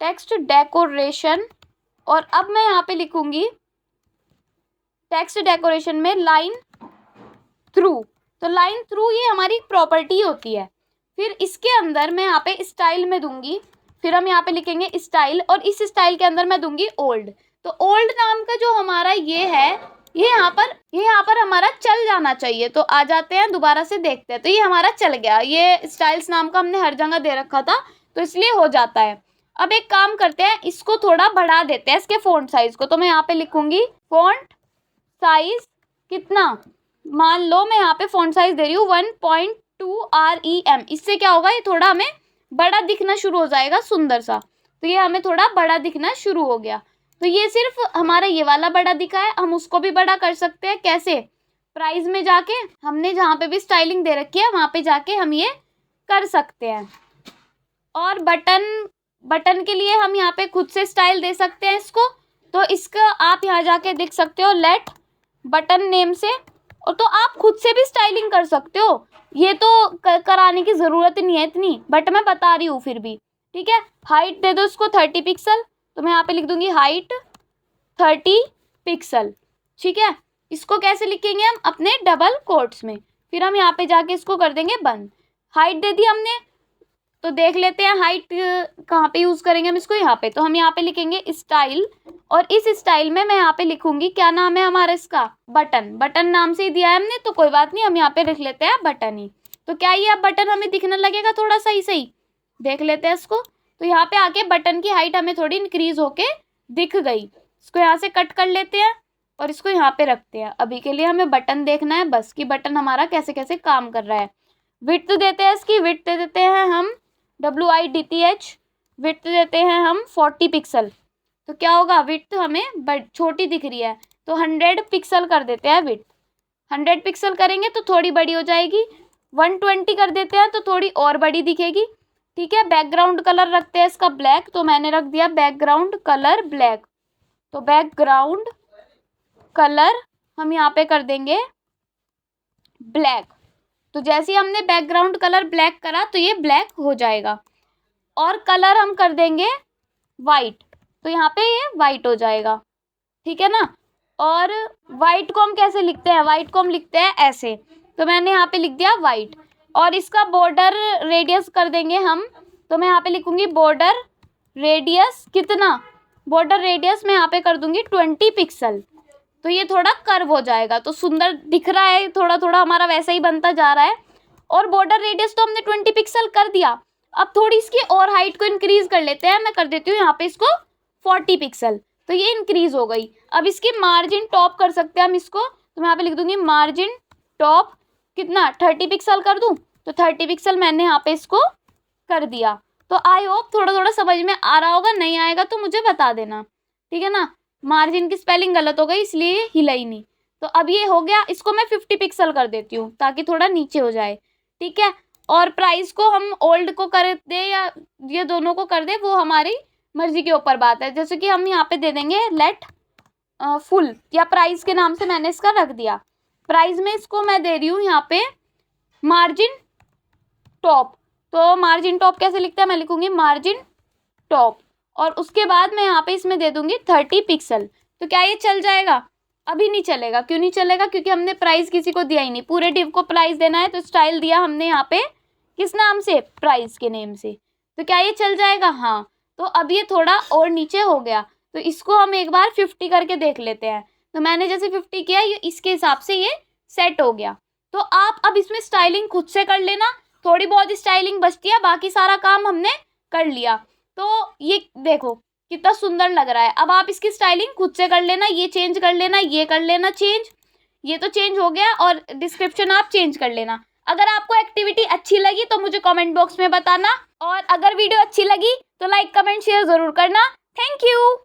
टेक्स्ट डेकोरेशन। और अब मैं यहाँ पे लिखूंगी टेक्स्ट डेकोरेशन में लाइन थ्रू। तो लाइन थ्रू ये हमारी प्रॉपर्टी होती है। फिर इसके अंदर मैं यहाँ पे स्टाइल में दूंगी, फिर हम यहाँ पे लिखेंगे स्टाइल और इस स्टाइल के अंदर मैं दूंगी ओल्ड। तो ओल्ड नाम का जो हमारा ये है, ये यहाँ पर हमारा चल जाना चाहिए। तो आ जाते हैं, दोबारा से देखते हैं। तो ये हमारा चल गया, ये स्टाइल्स नाम का हमने हर जगह दे रखा था तो इसलिए हो जाता है। अब एक काम करते हैं, इसको थोड़ा बढ़ा देते हैं, इसके फ़ॉन्ट साइज़ को। तो मैं यहाँ पे लिखूंगी फ़ॉन्ट साइज़ कितना, मान लो मैं यहाँ पे फ़ॉन्ट साइज़ दे रही हूँ 1.2 REM। इससे क्या होगा, ये थोड़ा हमें बड़ा दिखना शुरू हो जाएगा, सुंदर सा। तो ये हमें थोड़ा बड़ा दिखना शुरू हो गया। तो ये सिर्फ हमारा ये वाला बड़ा दिखा है, हम उसको भी बड़ा कर सकते हैं। कैसे, प्राइस में जाके हमने जहाँ पे भी स्टाइलिंग दे रखी है वहाँ पे जाके हम ये कर सकते हैं। और बटन के लिए हम यहाँ पे खुद से स्टाइल दे सकते हैं इसको। तो इसका आप यहाँ जाके देख सकते हो लेट बटन नेम से, और तो आप खुद से भी स्टाइलिंग कर सकते हो। ये तो कराने की ज़रूरत नहीं है इतनी, बट मैं बता रही हूँ फिर भी, ठीक है। हाइट दे दो इसको 30 पिक्सल, तो मैं यहाँ पे लिख दूंगी हाइट 30 पिक्सल, ठीक है। इसको कैसे लिखेंगे हम? अपने डबल कोट्स में। फिर हम यहाँ पे जाके इसको कर देंगे बंद। हाइट दे दी हमने, तो देख लेते हैं हाइट कहाँ पे यूज़ करेंगे हम इसको। यहाँ पे, तो हम यहाँ पे लिखेंगे स्टाइल, और इस स्टाइल में मैं यहाँ पे लिखूंगी, क्या नाम है हमारा इसका? बटन। बटन नाम से ही दिया है हमने, तो कोई बात नहीं, हम यहाँ पे लिख लेते हैं बटन ही। तो क्या ये अब बटन हमें दिखने लगेगा थोड़ा सही सही? देख लेते हैं इसको। तो यहाँ पे आके बटन की हाइट हमें थोड़ी इंक्रीज होके दिख गई। इसको यहाँ से कट कर लेते हैं और इसको यहाँ पे रखते हैं। अभी के लिए हमें बटन देखना है बस, कि बटन हमारा कैसे कैसे काम कर रहा है। विड्थ देते हैं इसकी, विड्थ दे देते हैं हम WIDTH, विड्थ देते हैं हम 40 पिक्सल। तो क्या होगा? विड्थ हमें छोटी दिख रही है, तो 100 पिक्सल कर देते हैं विड्थ। 100 पिक्सल करेंगे तो थोड़ी बड़ी हो जाएगी। 120 कर देते हैं तो थोड़ी और बड़ी दिखेगी। ठीक है, बैकग्राउंड कलर रखते हैं इसका ब्लैक, तो मैंने रख दिया बैकग्राउंड कलर ब्लैक। तो बैकग्राउंड कलर हम यहाँ पे कर देंगे ब्लैक। तो जैसे ही हमने बैकग्राउंड कलर ब्लैक करा तो ये ब्लैक हो जाएगा। और कलर हम कर देंगे वाइट, तो यहाँ पे ये वाइट हो जाएगा। ठीक है ना। और वाइट को हम कैसे लिखते हैं? वाइट को हम लिखते हैं ऐसे, तो मैंने यहाँ पे लिख दिया वाइट। और इसका बॉर्डर रेडियस कर देंगे हम, तो मैं यहाँ पे लिखूंगी बॉर्डर रेडियस कितना? बॉर्डर रेडियस मैं यहाँ पे कर दूंगी 20 पिक्सल। तो ये थोड़ा कर्व हो जाएगा, तो सुंदर दिख रहा है, थोड़ा थोड़ा हमारा वैसा ही बनता जा रहा है। और बॉर्डर रेडियस तो हमने 20 पिक्सल कर दिया। अब थोड़ी इसकी और हाइट को इंक्रीज कर लेते हैं। मैं कर देती हूँ यहाँ पे इसको 40 पिक्सल, तो ये इंक्रीज हो गई। अब इसकी मार्जिन टॉप कर सकते हैं हम इसको, तो मैं यहाँ पे लिख दूंगी मार्जिन टॉप कितना? 30 पिक्सल कर दूँ, तो 30 पिक्सल मैंने यहाँ पे इसको कर दिया। तो आई होप थोड़ा थोड़ा समझ में आ रहा होगा, नहीं आएगा तो मुझे बता देना। ठीक है ना। मार्जिन की स्पेलिंग गलत हो गई इसलिए हिला ही नहीं। तो अब ये हो गया, इसको मैं 50 पिक्सल कर देती हूँ ताकि थोड़ा नीचे हो जाए। ठीक है। और प्राइस को हम ओल्ड को कर दे या ये दोनों को कर दे, वो हमारी मर्जी के ऊपर बात है। जैसे कि हम यहाँ पे दे देंगे लेट फुल, या प्राइस के नाम से मैंने इसका रख दिया। प्राइस में इसको मैं दे रही हूँ यहाँ पे मार्जिन टॉप। तो मार्जिन टॉप कैसे लिखते हैं? मैं लिखूंगी मार्जिन टॉप, और उसके बाद मैं यहाँ पे इसमें दे दूंगी 30 पिक्सल। तो क्या ये चल जाएगा? अभी नहीं चलेगा। क्यों नहीं चलेगा? क्योंकि हमने प्राइस किसी को दिया ही नहीं। पूरे डिव को प्राइस देना है, तो स्टाइल दिया हमने यहाँ पे किस नाम से? प्राइस के नेम से। तो क्या ये चल जाएगा? हाँ। तो अब ये थोड़ा और नीचे हो गया, तो इसको हम एक बार 50 करके देख लेते हैं। तो मैंने जैसे 50 किया, ये इसके हिसाब से ये सेट हो गया। तो आप अब इसमें स्टाइलिंग खुद से कर लेना, थोड़ी बहुत स्टाइलिंग बचती है, बाकी सारा काम हमने कर लिया। तो ये देखो कितना सुंदर लग रहा है। अब आप इसकी स्टाइलिंग खुद से कर लेना, ये चेंज कर लेना, ये कर लेना चेंज, ये तो चेंज हो गया, और डिस्क्रिप्शन आप चेंज कर लेना। अगर आपको एक्टिविटी अच्छी लगी तो मुझे कमेंट बॉक्स में बताना, और अगर वीडियो अच्छी लगी तो लाइक कमेंट शेयर ज़रूर करना। Thank you.